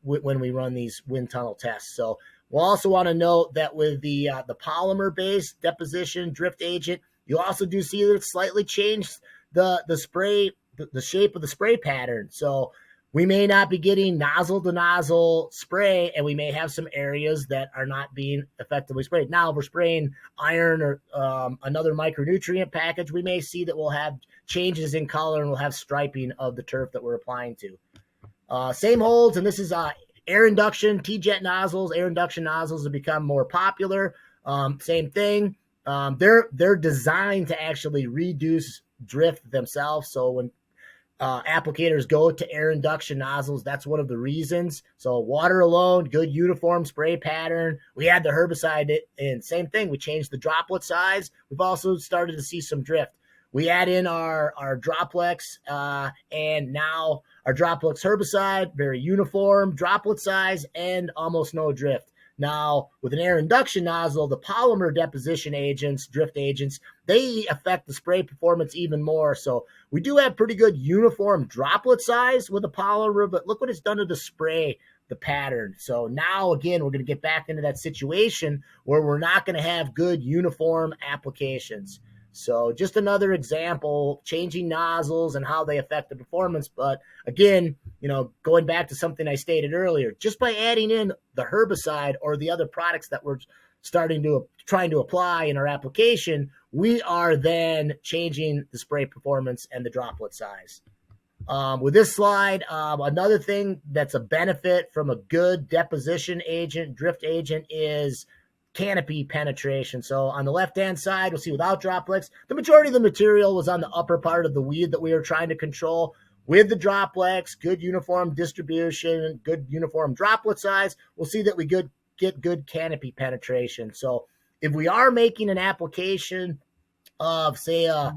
when we run these wind tunnel tests. So we'll also want to note that with the polymer-based deposition drift agent, you also do see that it slightly changed the shape of the spray pattern. So we may not be getting nozzle-to-nozzle spray, and we may have some areas that are not being effectively sprayed. Now, if we're spraying iron or another micronutrient package, we may see that we'll have changes in color and we'll have striping of the turf that we're applying to. Same holds, and this is air induction, T-jet nozzles. Air induction nozzles have become more popular. Same thing. They're designed to actually reduce drift themselves. So when applicators go to air induction nozzles, that's one of the reasons. So water alone, good uniform spray pattern. We add the herbicide in, same thing. We changed the droplet size. We've also started to see some drift. We add in our Droplex, and now our Droplex herbicide, very uniform droplet size and almost no drift. Now, with an air induction nozzle, the polymer deposition agents, drift agents, they affect the spray performance even more. So we do have pretty good uniform droplet size with a polymer, but look what it's done to the spray, the pattern. So now, again, we're going to get back into that situation where we're not going to have good uniform applications. So just another example, changing nozzles and how they affect the performance. But again, going back to something I stated earlier, just by adding in the herbicide or the other products that we're trying to apply in our application, we are then changing the spray performance and the droplet size. With this slide, another thing that's a benefit from a good deposition agent, drift agent, is canopy penetration. So on the left-hand side, we'll see without Droplex, the majority of the material was on the upper part of the weed that we were trying to control. With the Droplex, good uniform distribution, good uniform droplet size, we'll see that we get good canopy penetration. So if we are making an application of, say, a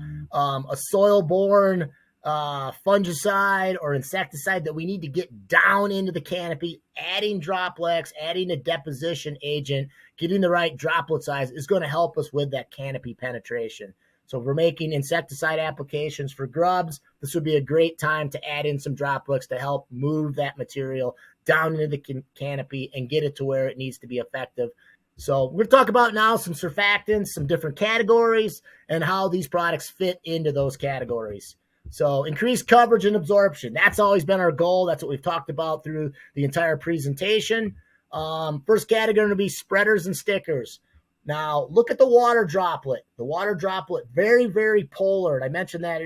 soil-borne fungicide or insecticide that we need to get down into the canopy, adding Droplex, adding a deposition agent, getting the right droplet size is going to help us with that canopy penetration. So if we're making insecticide applications for grubs, this would be a great time to add in some Droplex to help move that material down into the canopy and get it to where it needs to be effective. So we're going to talk about now some surfactants, some different categories, and how these products fit into those categories. So increased coverage and absorption. That's always been our goal. That's what we've talked about through the entire presentation. First category going to be spreaders and stickers. Now, look at the water droplet. The water droplet, very, very polar. And I mentioned that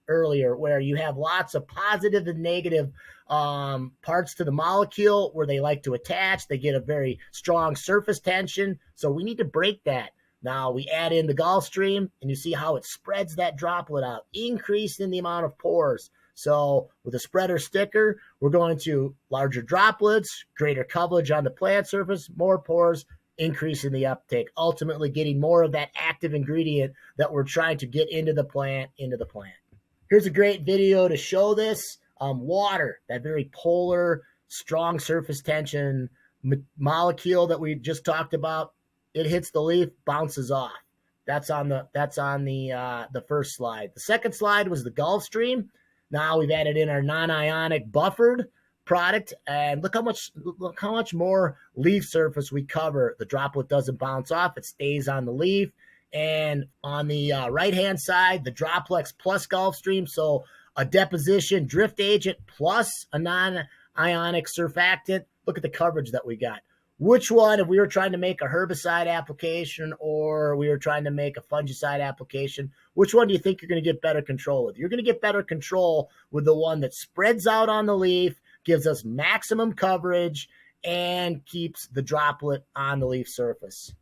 earlier, where you have lots of positive and negative parts to the molecule where they like to attach. They get a very strong surface tension. So we need to break that. Now we add in the Gulfstream, and you see how it spreads that droplet out, increasing the amount of pores. So with a spreader sticker, we're going to larger droplets, greater coverage on the plant surface, more pores, increasing the uptake, ultimately getting more of that active ingredient that we're trying to get into the plant. Here's a great video to show this. Water, that very polar, strong surface tension molecule that we just talked about, it hits the leaf, bounces off. That's on the first slide. The second slide was the Gulfstream. Now we've added in our non-ionic buffered product, and look how much more leaf surface we cover. The droplet doesn't bounce off; it stays on the leaf. And on the right-hand side, the Droplex plus Gulfstream, so a deposition drift agent plus a non-ionic surfactant. Look at the coverage that we got. Which one, if we were trying to make a herbicide application or we were trying to make a fungicide application, which one do you think you're going to get better control with? You're going to get better control with the one that spreads out on the leaf, gives us maximum coverage, and keeps the droplet on the leaf surface.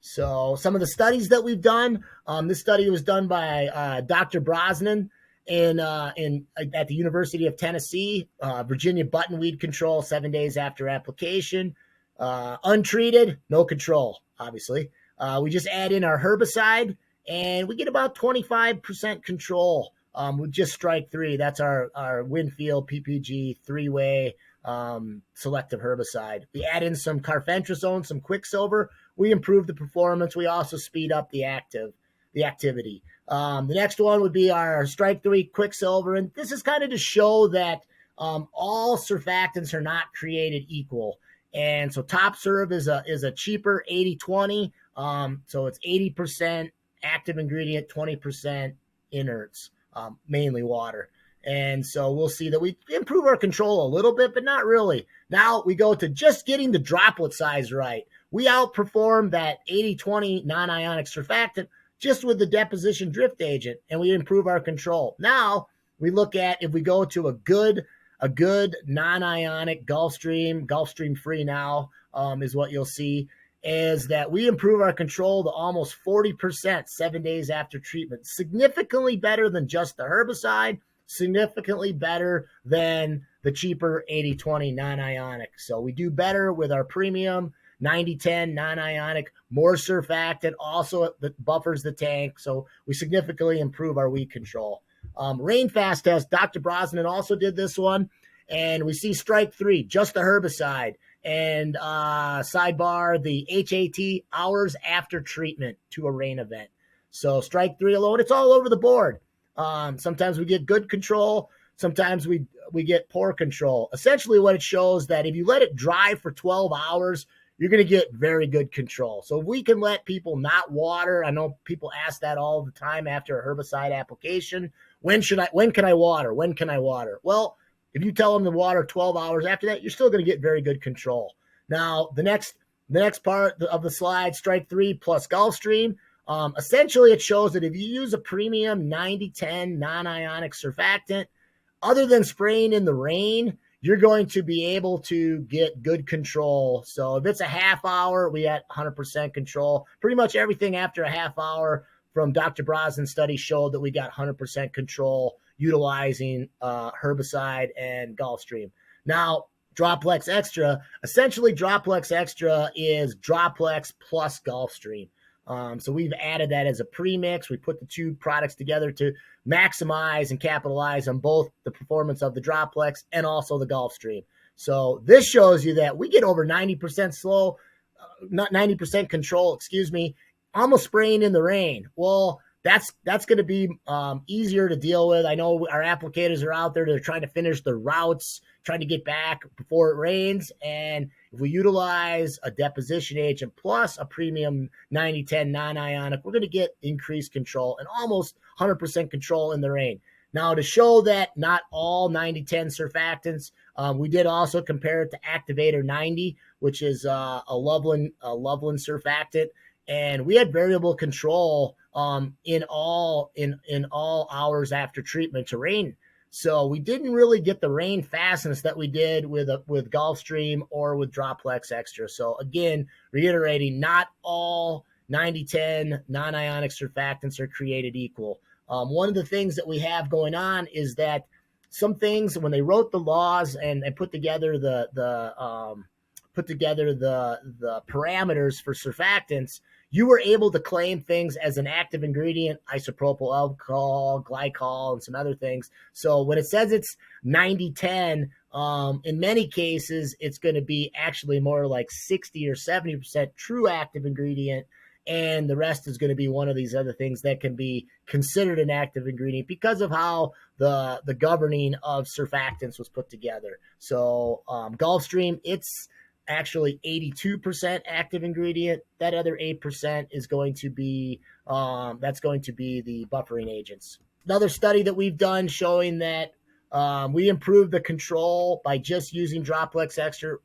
So some of the studies that we've done, this study was done by Dr. Brosnan at the University of Tennessee, Virginia buttonweed control 7 days after application. Untreated, no control, obviously. We just add in our herbicide, and we get about 25% control with just strike 3. That's our Winfield PPG 3-way selective herbicide. We add in some carfentrazone, some Quicksilver. We improve the performance. We also speed up the activity. The next one would be our strike 3 Quicksilver, and this is kind of to show that all surfactants are not created equal. And so Top Serve is a cheaper 80-20. So it's 80% active ingredient, 20% inerts, mainly water. And so we'll see that we improve our control a little bit, but not really. Now we go to just getting the droplet size right. We outperform that 80-20 non-ionic surfactant just with the deposition drift agent, and we improve our control. Now we look at if we go to a good non-ionic Gulfstream free now is what you'll see, is that we improve our control to almost 40% 7 days after treatment. Significantly better than just the herbicide, significantly better than the cheaper 80-20 non-ionic. So we do better with our premium 90-10 non-ionic, more surfactant, also that buffers the tank. So we significantly improve our weed control. Rain fast test, Dr. Brosnan also did this one, and we see strike 3, just the herbicide, and sidebar, the HAT, hours after treatment to a rain event. So strike 3 alone, it's all over the board. Sometimes we get good control, sometimes we get poor control. Essentially what it shows that if you let it dry for 12 hours, you're going to get very good control. So if we can let people not water, I know people ask that all the time after a herbicide application. When can I water? When can I water? Well, if you tell them to water 12 hours after that, you're still going to get very good control. Now, the next part of the slide, strike 3 plus Gulfstream, essentially it shows that if you use a premium 90-10 non-ionic surfactant, other than spraying in the rain, you're going to be able to get good control. So if it's a half hour, we had 100% control. Pretty much everything after a half hour from Dr. Brosnan's study showed that we got 100% control utilizing herbicide and Gulfstream. Now, Droplex Extra, essentially Droplex Extra is Droplex plus Gulfstream. So we've added that as a premix. We put the two products together to maximize and capitalize on both the performance of the Droplex and also the Gulfstream. So this shows you that we get over 90% not 90% control, almost spraying in the rain. Well, that's going to be easier to deal with. I know our applicators are out there. They're trying to finish their routes, trying to get back before it rains. And if we utilize a deposition agent plus a premium 90-10 non-ionic, we're going to get increased control and almost 100% control in the rain. Now, to show that not all 90-10 surfactants, we did also compare it to Activator 90, which is a Loveland surfactant. and we had variable control in all hours after treatment to rain. So we didn't really get the rain fastness that we did with Gulfstream or with Droplex Extra. So again, reiterating, not all 90-10 non-ionic surfactants are created equal. One of the things that we have going on is that some things, when they wrote the laws and put together the parameters for surfactants, you were able to claim things as an active ingredient, isopropyl alcohol, glycol, and some other things. So when it says it's 90-10, in many cases, it's going to be actually more like 60 or 70% true active ingredient, and the rest is going to be one of these other things that can be considered an active ingredient because of how the governing of surfactants was put together. So Gulfstream, it's actually 82% active ingredient. That other 8% is going to be that's going to be the buffering agents. Another study that we've done showing that we improved the control by just using Droplex Extra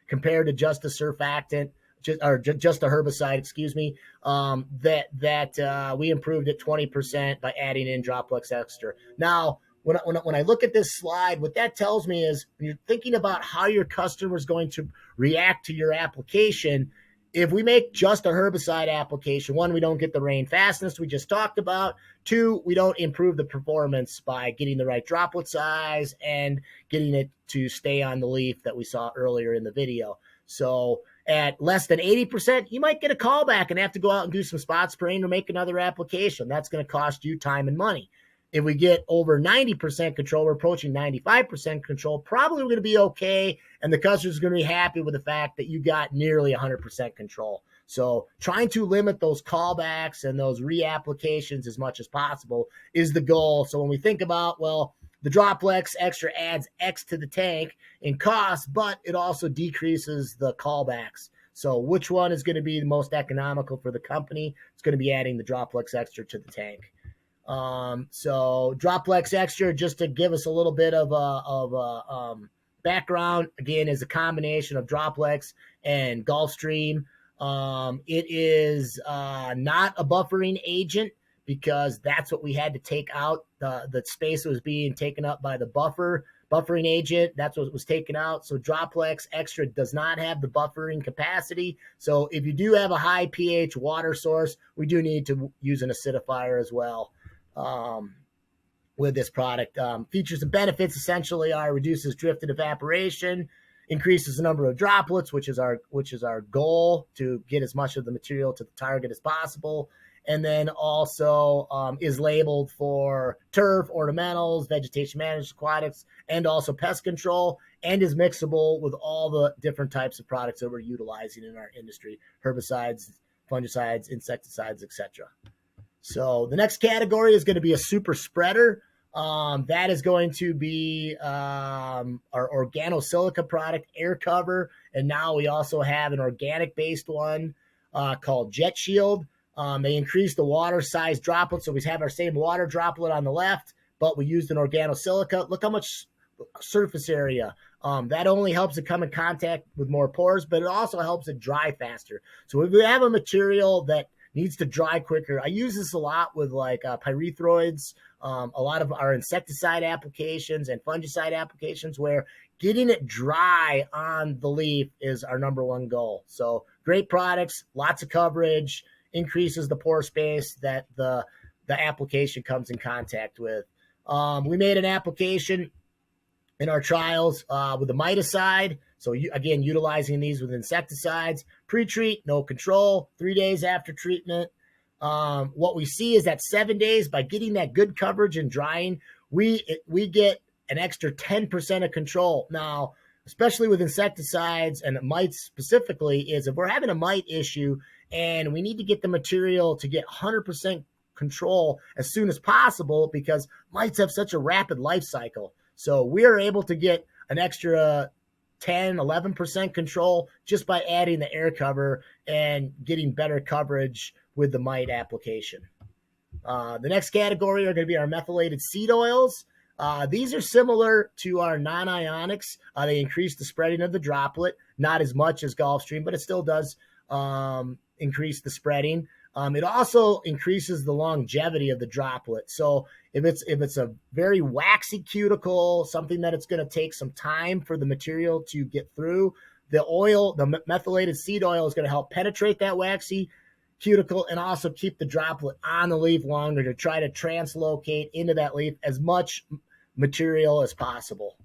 compared to just a surfactant, just a herbicide, excuse me, that we improved it 20% by adding in Droplex Extra. Now, when I look at this slide, what that tells me is when you're thinking about how your customer is going to react to your application, if we make just a herbicide application, one, we don't get the rain fastness we just talked about. Two, we don't improve the performance by getting the right droplet size and getting it to stay on the leaf that we saw earlier in the video. So at less than 80%, you might get a callback and have to go out and do some spot spraying or make another application. That's going to cost you time and money. If we get over 90% control, we're approaching 95% control, probably we're going to be okay, and the customer's going to be happy with the fact that you got nearly 100% control. So trying to limit those callbacks and those reapplications as much as possible is the goal. So when we think about, well, the Droplex Extra adds X to the tank in cost, but it also decreases the callbacks. So which one is going to be the most economical for the company? It's going to be adding the Droplex Extra to the tank. So Droplex Extra, just to give us a little bit of background, again, is a combination of Droplex and Gulfstream. It is not a buffering agent because that's what we had to take out. The space was being taken up by the buffering agent. That's what was taken out. So Droplex Extra does not have the buffering capacity. So if you do have a high pH water source, we do need to use an acidifier as well. With this product, features and benefits essentially are reduces drift and evaporation, increases the number of droplets, which is our goal, to get as much of the material to the target as possible, and then also is labeled for turf, ornamentals, vegetation management, aquatics, and also pest control, and is mixable with all the different types of products that we're utilizing in our industry: herbicides, fungicides, insecticides, etc. So the next category is going to be a super spreader. That is going to be our organosilica product, Air Cover. And now we also have an organic-based one called Jet Shield. They increased the water size droplet, so we have our same water droplet on the left, but we used an organosilica. Look how much surface area. That only helps it come in contact with more pores, but it also helps it dry faster. So if we have a material that needs to dry quicker, I use this a lot with like pyrethroids, a lot of our insecticide applications and fungicide applications, where getting it dry on the leaf is our number one goal. So great products, lots of coverage, increases the pore space that the application comes in contact with. We made an application in our trials with the miticide. So again, utilizing these with insecticides, pre-treat, no control, 3 days after treatment. What we see is that 7 days, by getting that good coverage and drying, we get an extra 10% of control. Now, especially with insecticides and mites specifically, is if we're having a mite issue and we need to get the material to get 100% control as soon as possible, because mites have such a rapid life cycle. So we are able to get an extra 10, 11% control just by adding the Air Cover and getting better coverage with the mite application. The next category are going to be our methylated seed oils. These are similar to our non-ionics. They increase the spreading of the droplet, not as much as Gulfstream, but it still does increase the spreading. It also increases the longevity of the droplet. So if it's a very waxy cuticle, something that it's going to take some time for the material to get through, the methylated seed oil is going to help penetrate that waxy cuticle and also keep the droplet on the leaf longer to try to translocate into that leaf as much material as possible.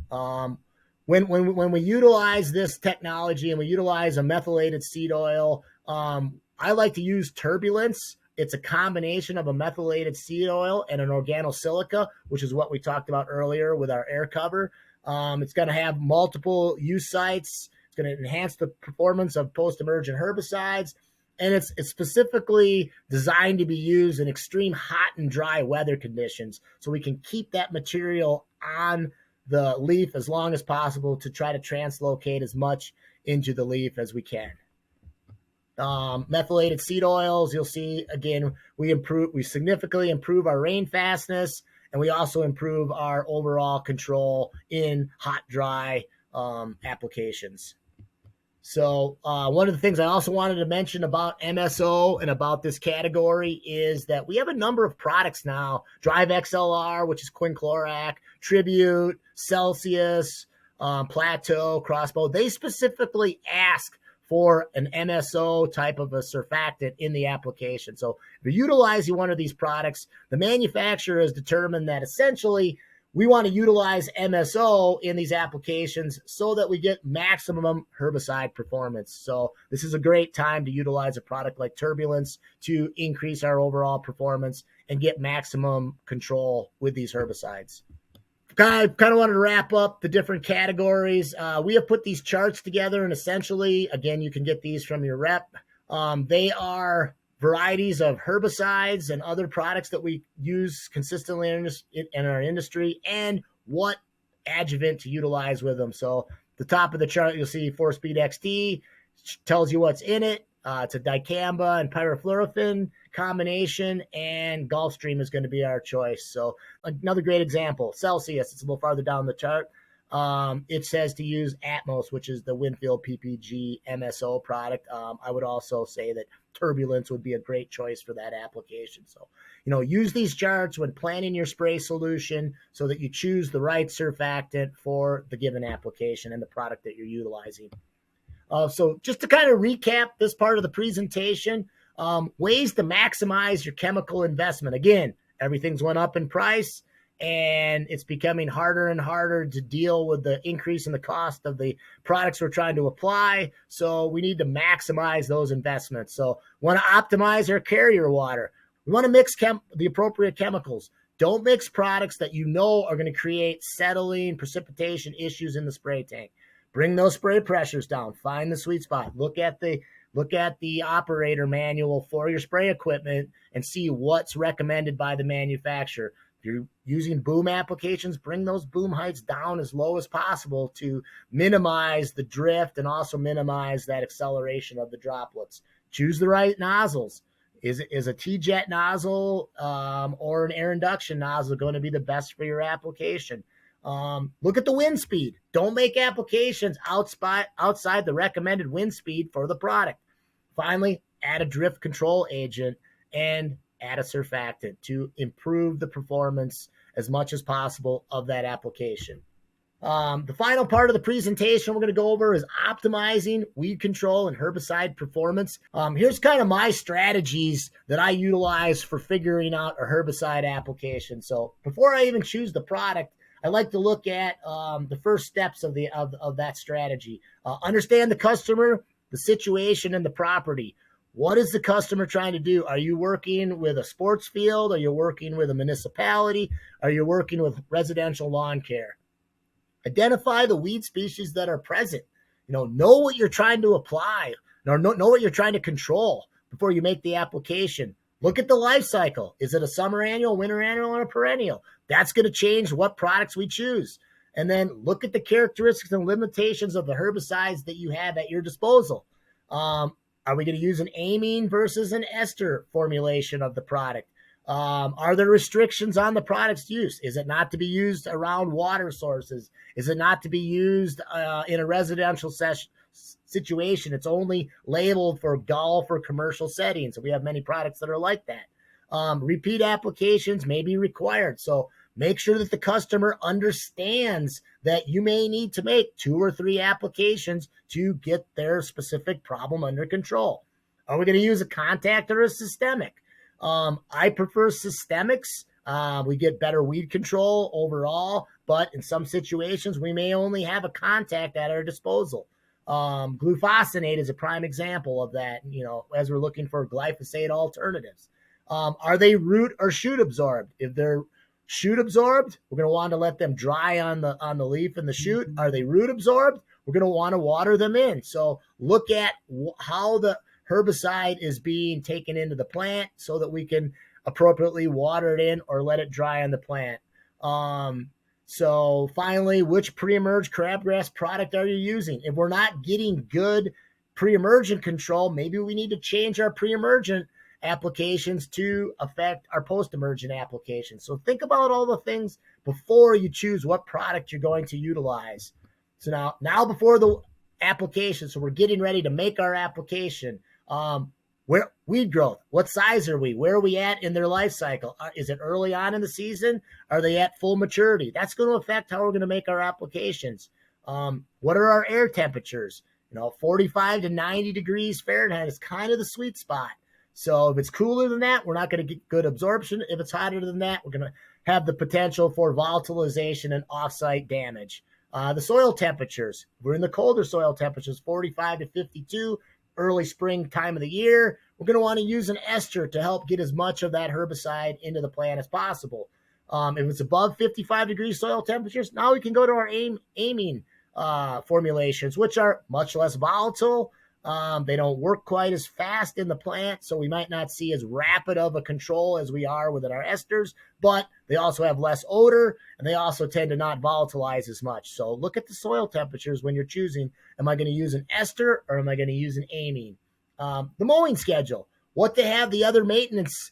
When we utilize this technology and we utilize a methylated seed oil, I like to use Turbulence. It's a combination of a methylated seed oil and an organosilica, which is what we talked about earlier with our air cover. It's going to have multiple use sites. It's going to enhance the performance of post-emergent herbicides. And it's specifically designed to be used in extreme hot and dry weather conditions. So we can keep that material on the leaf as long as possible to try to translocate as much into the leaf as we can. Methylated seed oils, you'll see, again, we significantly improve our rain fastness, and we also improve our overall control in hot, dry applications. So one of the things I also wanted to mention about MSO and about this category is that we have a number of products now, Drive XLR, which is quinclorac, Tribute, Celsius, Plateau, Crossbow. They specifically ask for an MSO type of a surfactant in the application. So if you're utilizing one of these products, the manufacturer has determined that essentially we want to utilize MSO in these applications so that we get maximum herbicide performance. So this is a great time to utilize a product like Turbulence to increase our overall performance and get maximum control with these herbicides. I kind of wanted to wrap up the different categories. We have put these charts together, and essentially, again, you can get these from your rep. They are varieties of herbicides and other products that we use consistently in our industry and what adjuvant to utilize with them. So the top of the chart, you'll see 4-Speed XT, tells you what's in it. It's a dicamba and pyrifluorofin combination, and Gulfstream is going to be our choice. So another great example, Celsius, it's a little farther down the chart. It says to use Atmos, which is the Winfield PPG MSO product. I would also say that Turbulence would be a great choice for that application. So, use these charts when planning your spray solution so that you choose the right surfactant for the given application and the product that you're utilizing. So just to kind of recap this part of the presentation, ways to maximize your chemical investment. Again, everything's went up in price, and it's becoming harder and harder to deal with the increase in the cost of the products we're trying to apply. So we need to maximize those investments. So we want to optimize our carrier water. We want to mix the appropriate chemicals. Don't mix products that you know are going to create settling, precipitation issues in the spray tank. Bring those spray pressures down. Find the sweet spot. Look at the operator manual for your spray equipment and see what's recommended by the manufacturer. If you're using boom applications, bring those boom heights down as low as possible to minimize the drift and also minimize that acceleration of the droplets. Choose the right nozzles. Is a T-jet nozzle or an air induction nozzle going to be the best for your application? Look at the wind speed. Don't make applications outside the recommended wind speed for the product. Finally, add a drift control agent and add a surfactant to improve the performance as much as possible of that application. The final part of the presentation we're going to go over is optimizing weed control and herbicide performance. Here's kind of my strategies that I utilize for figuring out a herbicide application. So before I even choose the product, I like to look at the first steps of that strategy. Understand the customer, the situation, and the property. What is the customer trying to do? Are you working with a sports field? Are you working with a municipality? Are you working with residential lawn care? Identify the weed species that are present. Know what you're trying to apply, or know what you're trying to control before you make the application. Look at the life cycle. Is it a summer annual, winter annual, or a perennial? That's going to change what products we choose. And then look at the characteristics and limitations of the herbicides that you have at your disposal. Are we going to use an amine versus an ester formulation of the product? Are there restrictions on the product's use? Is it not to be used around water sources? Is it not to be used in a residential situation. It's only labeled for golf or commercial settings. So we have many products that are like that. Repeat applications may be required. So make sure that the customer understands that you may need to make 2 or 3 applications to get their specific problem under control. Are we going to use a contact or a systemic? I prefer systemics. We get better weed control overall, but in some situations, we may only have a contact at our disposal. Glufosinate is a prime example of that, as we're looking for glyphosate alternatives. Are they root or shoot absorbed? If they're shoot absorbed, we're going to want to let them dry on the leaf and the shoot. Are they root absorbed? We're going to want to water them in. So look at how the herbicide is being taken into the plant so that we can appropriately water it in or let it dry on the plant. So finally, which pre-emerge crabgrass product are you using? If we're not getting good pre-emergent control, maybe we need to change our pre-emergent applications to affect our post-emergent applications. So think about all the things before you choose what product you're going to utilize. So now before the application, so we're getting ready to make our application. Where weed growth, what size are we? Where are we at in their life cycle? Is it early on in the season? Are they at full maturity? That's going to affect how we're going to make our applications. What are our air temperatures? 45 to 90 degrees Fahrenheit is kind of the sweet spot. So if it's cooler than that, we're not going to get good absorption. If it's hotter than that, we're going to have the potential for volatilization and offsite damage. The soil temperatures, we're in the colder soil temperatures, 45 to 52, early spring time of the year. We're going to want to use an ester to help get as much of that herbicide into the plant as possible. If it's above 55 degrees soil temperatures, now we can go to our amine formulations, which are much less volatile. They don't work quite as fast in the plant, so we might not see as rapid of a control as we are within our esters, but they also have less odor, and they also tend to not volatilize as much. So look at the soil temperatures when you're choosing, am I going to use an ester or am I going to use an amine? The mowing schedule, what they have, the other maintenance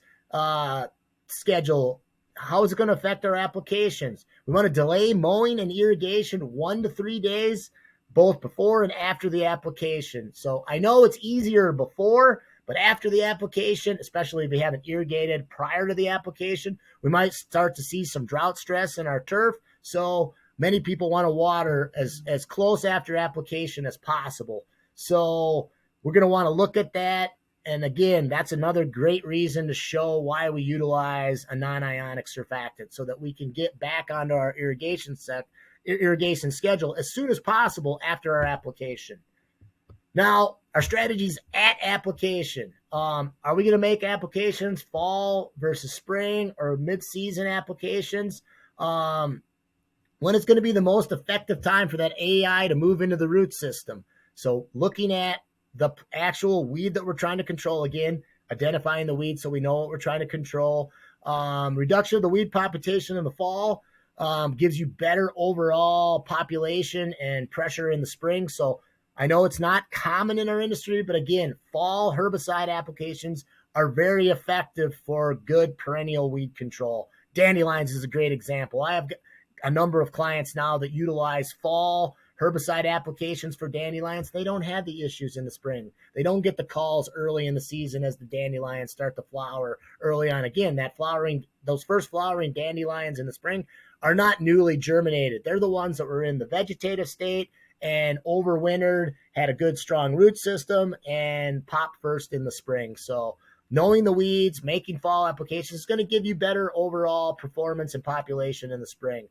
schedule, how is it going to affect our applications? We want to delay mowing and irrigation 1 to 3 days, both before and after the application. So I know it's easier before, but after the application, especially if we haven't irrigated prior to the application, we might start to see some drought stress in our turf. So many people want to water as close after application as possible. So we're going to want to look at that. And again, that's another great reason to show why we utilize a non-ionic surfactant so that we can get back onto our irrigation schedule as soon as possible after our application. Now, our strategies at application. Are we going to make applications fall versus spring or mid-season applications? When it's going to be the most effective time for that AI to move into the root system. So looking at the actual weed that we're trying to control, again, identifying the weed so we know what we're trying to control. Reduction of the weed population in the fall gives you better overall population and pressure in the spring. So I know it's not common in our industry, but again, fall herbicide applications are very effective for good perennial weed control. Dandelions is a great example. I have a number of clients now that utilize fall herbicide applications for dandelions. They don't have the issues in the spring. They don't get the calls early in the season as the dandelions start to flower early on. Again, those first flowering dandelions in the spring are not newly germinated. They're the ones that were in the vegetative state and overwintered, had a good strong root system, and popped first in the spring. So knowing the weeds, making fall applications is going to give you better overall performance and population in the spring.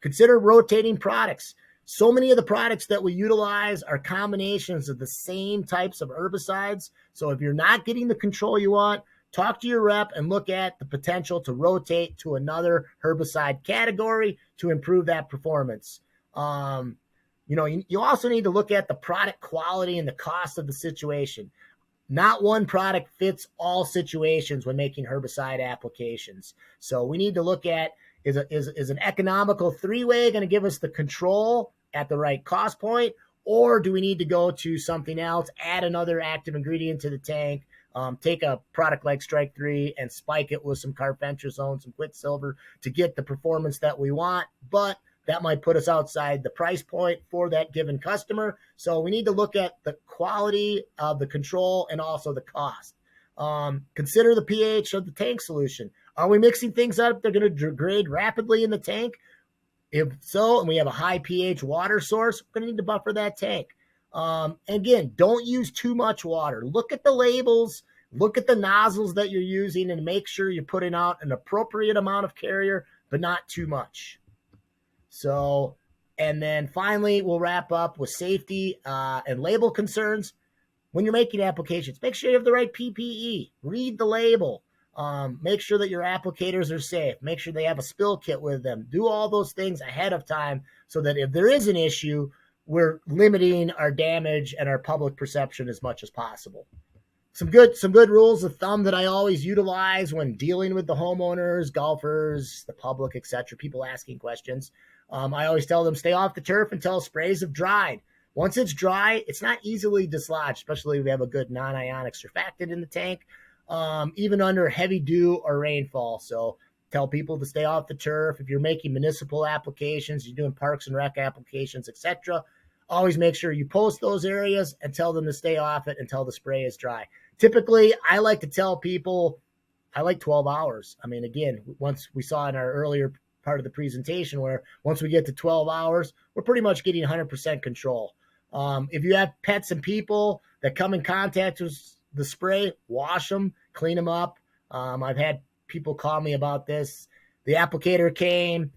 Consider rotating products. So many of the products that we utilize are combinations of the same types of herbicides. So if you're not getting the control you want, talk to your rep and look at the potential to rotate to another herbicide category to improve that performance. You also need to look at the product quality and the cost of the situation. Not one product fits all situations when making herbicide applications. So we need to look at, is an economical three-way going to give us the control at the right cost point, or do we need to go to something else, add another active ingredient to the tank, take a product like Strike 3 and spike it with some carfentrazone, some Quicksilver to get the performance that we want, but that might put us outside the price point for that given customer. So we need to look at the quality of the control and also the cost. Consider the pH of the tank solution. Are we mixing things up? They're going to degrade rapidly in the tank. If so, and we have a high pH water source, we're going to need to buffer that tank. Again, don't use too much water. Look at the labels, look at the nozzles that you're using, and make sure you're putting out an appropriate amount of carrier, but not too much. So, and then finally, we'll wrap up with safety and label concerns. When you're making applications, make sure you have the right PPE. Read the label. Make sure that your applicators are safe. Make sure they have a spill kit with them. Do all those things ahead of time so that if there is an issue, we're limiting our damage and our public perception as much as possible. Some good rules of thumb that I always utilize when dealing with the homeowners, golfers, the public, etc., people asking questions. I always tell them, stay off the turf until sprays have dried. Once it's dry, it's not easily dislodged, especially if we have a good non-ionic surfactant in the tank, even under heavy dew or rainfall. So tell people to stay off the turf. If you're making municipal applications, you're doing parks and rec applications, etc., always make sure you post those areas and tell them to stay off it until the spray is dry. Typically, I like to tell people I like 12 hours. I mean, again, once we saw in our earlier part of the presentation where once we get to 12 hours, we're pretty much getting 100% control. If you have pets and people that come in contact with the spray, wash them, clean them up. I've had people call me about this. The applicator came,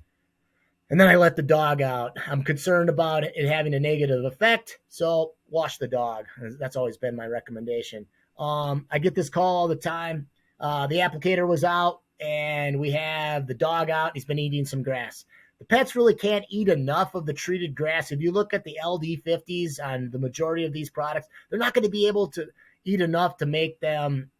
and then I let the dog out. I'm concerned about it having a negative effect, so wash the dog. That's always been my recommendation. I get this call all the time. The applicator was out, and we have the dog out. He's been eating some grass. The pets really can't eat enough of the treated grass. If you look at the LD50s on the majority of these products, they're not going to be able to eat enough to make them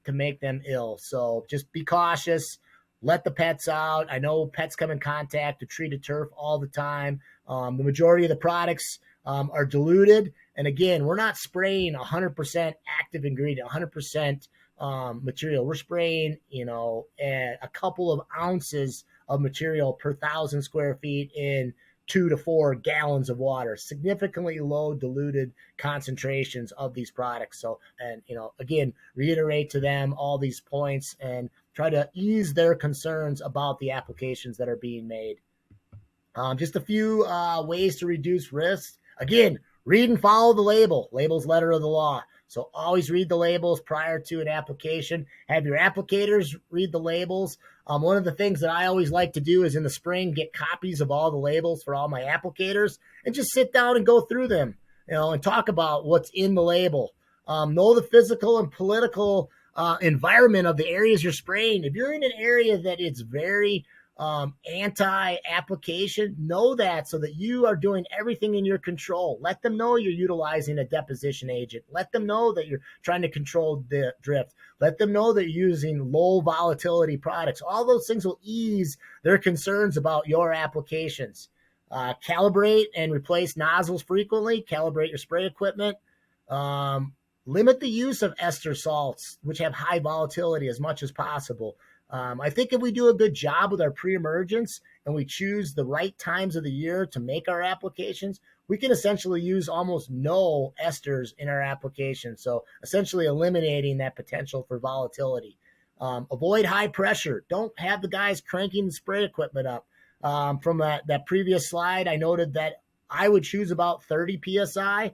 ill. So just be cautious. Let the pets out. I know pets come in contact with treated turf all the time. The majority of the products are diluted. And again, we're not spraying 100% active ingredient, 100% material. We're spraying, a couple of ounces of material per 1,000 square feet in 2 to 4 gallons of water, significantly low diluted concentrations of these products. So, and, again, reiterate to them all these points and try to ease their concerns about the applications that are being made. Just a few ways to reduce risk. Again, read and follow the label. Label's letter of the law. So always read the labels prior to an application. Have your applicators read the labels. One of the things that I always like to do is in the spring, get copies of all the labels for all my applicators and just sit down and go through them, and talk about what's in the label. Know the physical and political environment of the areas you're spraying. If you're in an area that it's very anti-application, know that so that you are doing everything in your control. Let them know you're utilizing a deposition agent. Let them know that you're trying to control the drift. Let them know that you're using low volatility products. All those things will ease their concerns about your applications. Calibrate and replace nozzles frequently. Calibrate your spray equipment. Limit the use of ester salts, which have high volatility, as much as possible. I think if we do a good job with our pre-emergence and we choose the right times of the year to make our applications, we can essentially use almost no esters in our application. So essentially eliminating that potential for volatility. Avoid high pressure. Don't have the guys cranking the spray equipment up. From that previous slide, I noted that I would choose about 30 PSI.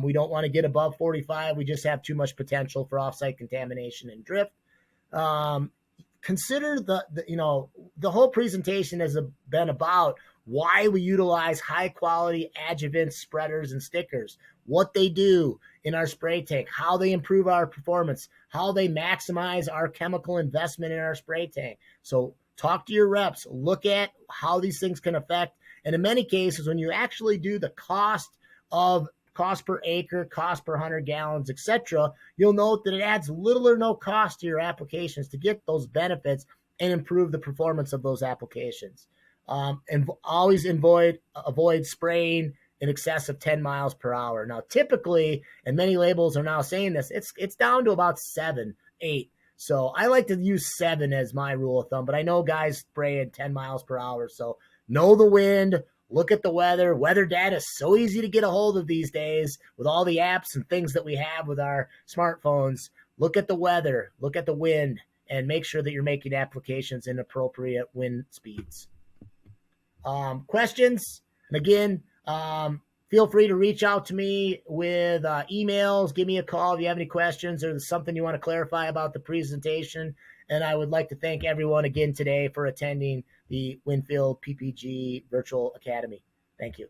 We don't want to get above 45. We just have too much potential for offsite contamination and drift. Consider the whole presentation has been about why we utilize high quality adjuvant spreaders and stickers, what they do in our spray tank, how they improve our performance, how they maximize our chemical investment in our spray tank. So talk to your reps, look at how these things can affect. And in many cases, when you actually do the cost per acre, cost per 100 gallons, etc., you'll note that it adds little or no cost to your applications to get those benefits and improve the performance of those applications. And always avoid spraying in excess of 10 miles per hour. Now, typically, and many labels are now saying this, it's down to about 7, 8. So I like to use 7 as my rule of thumb, but I know guys spray at 10 miles per hour. So know the wind, Look at the weather. Weather data is so easy to get a hold of these days with all the apps and things that we have with our smartphones. Look at the weather, look at the wind, and make sure that you're making applications in appropriate wind speeds. Questions? And again, feel free to reach out to me with emails. Give me a call if you have any questions or there's something you want to clarify about the presentation. And I would like to thank everyone again today for attending the Winfield PPG Virtual Academy. Thank you.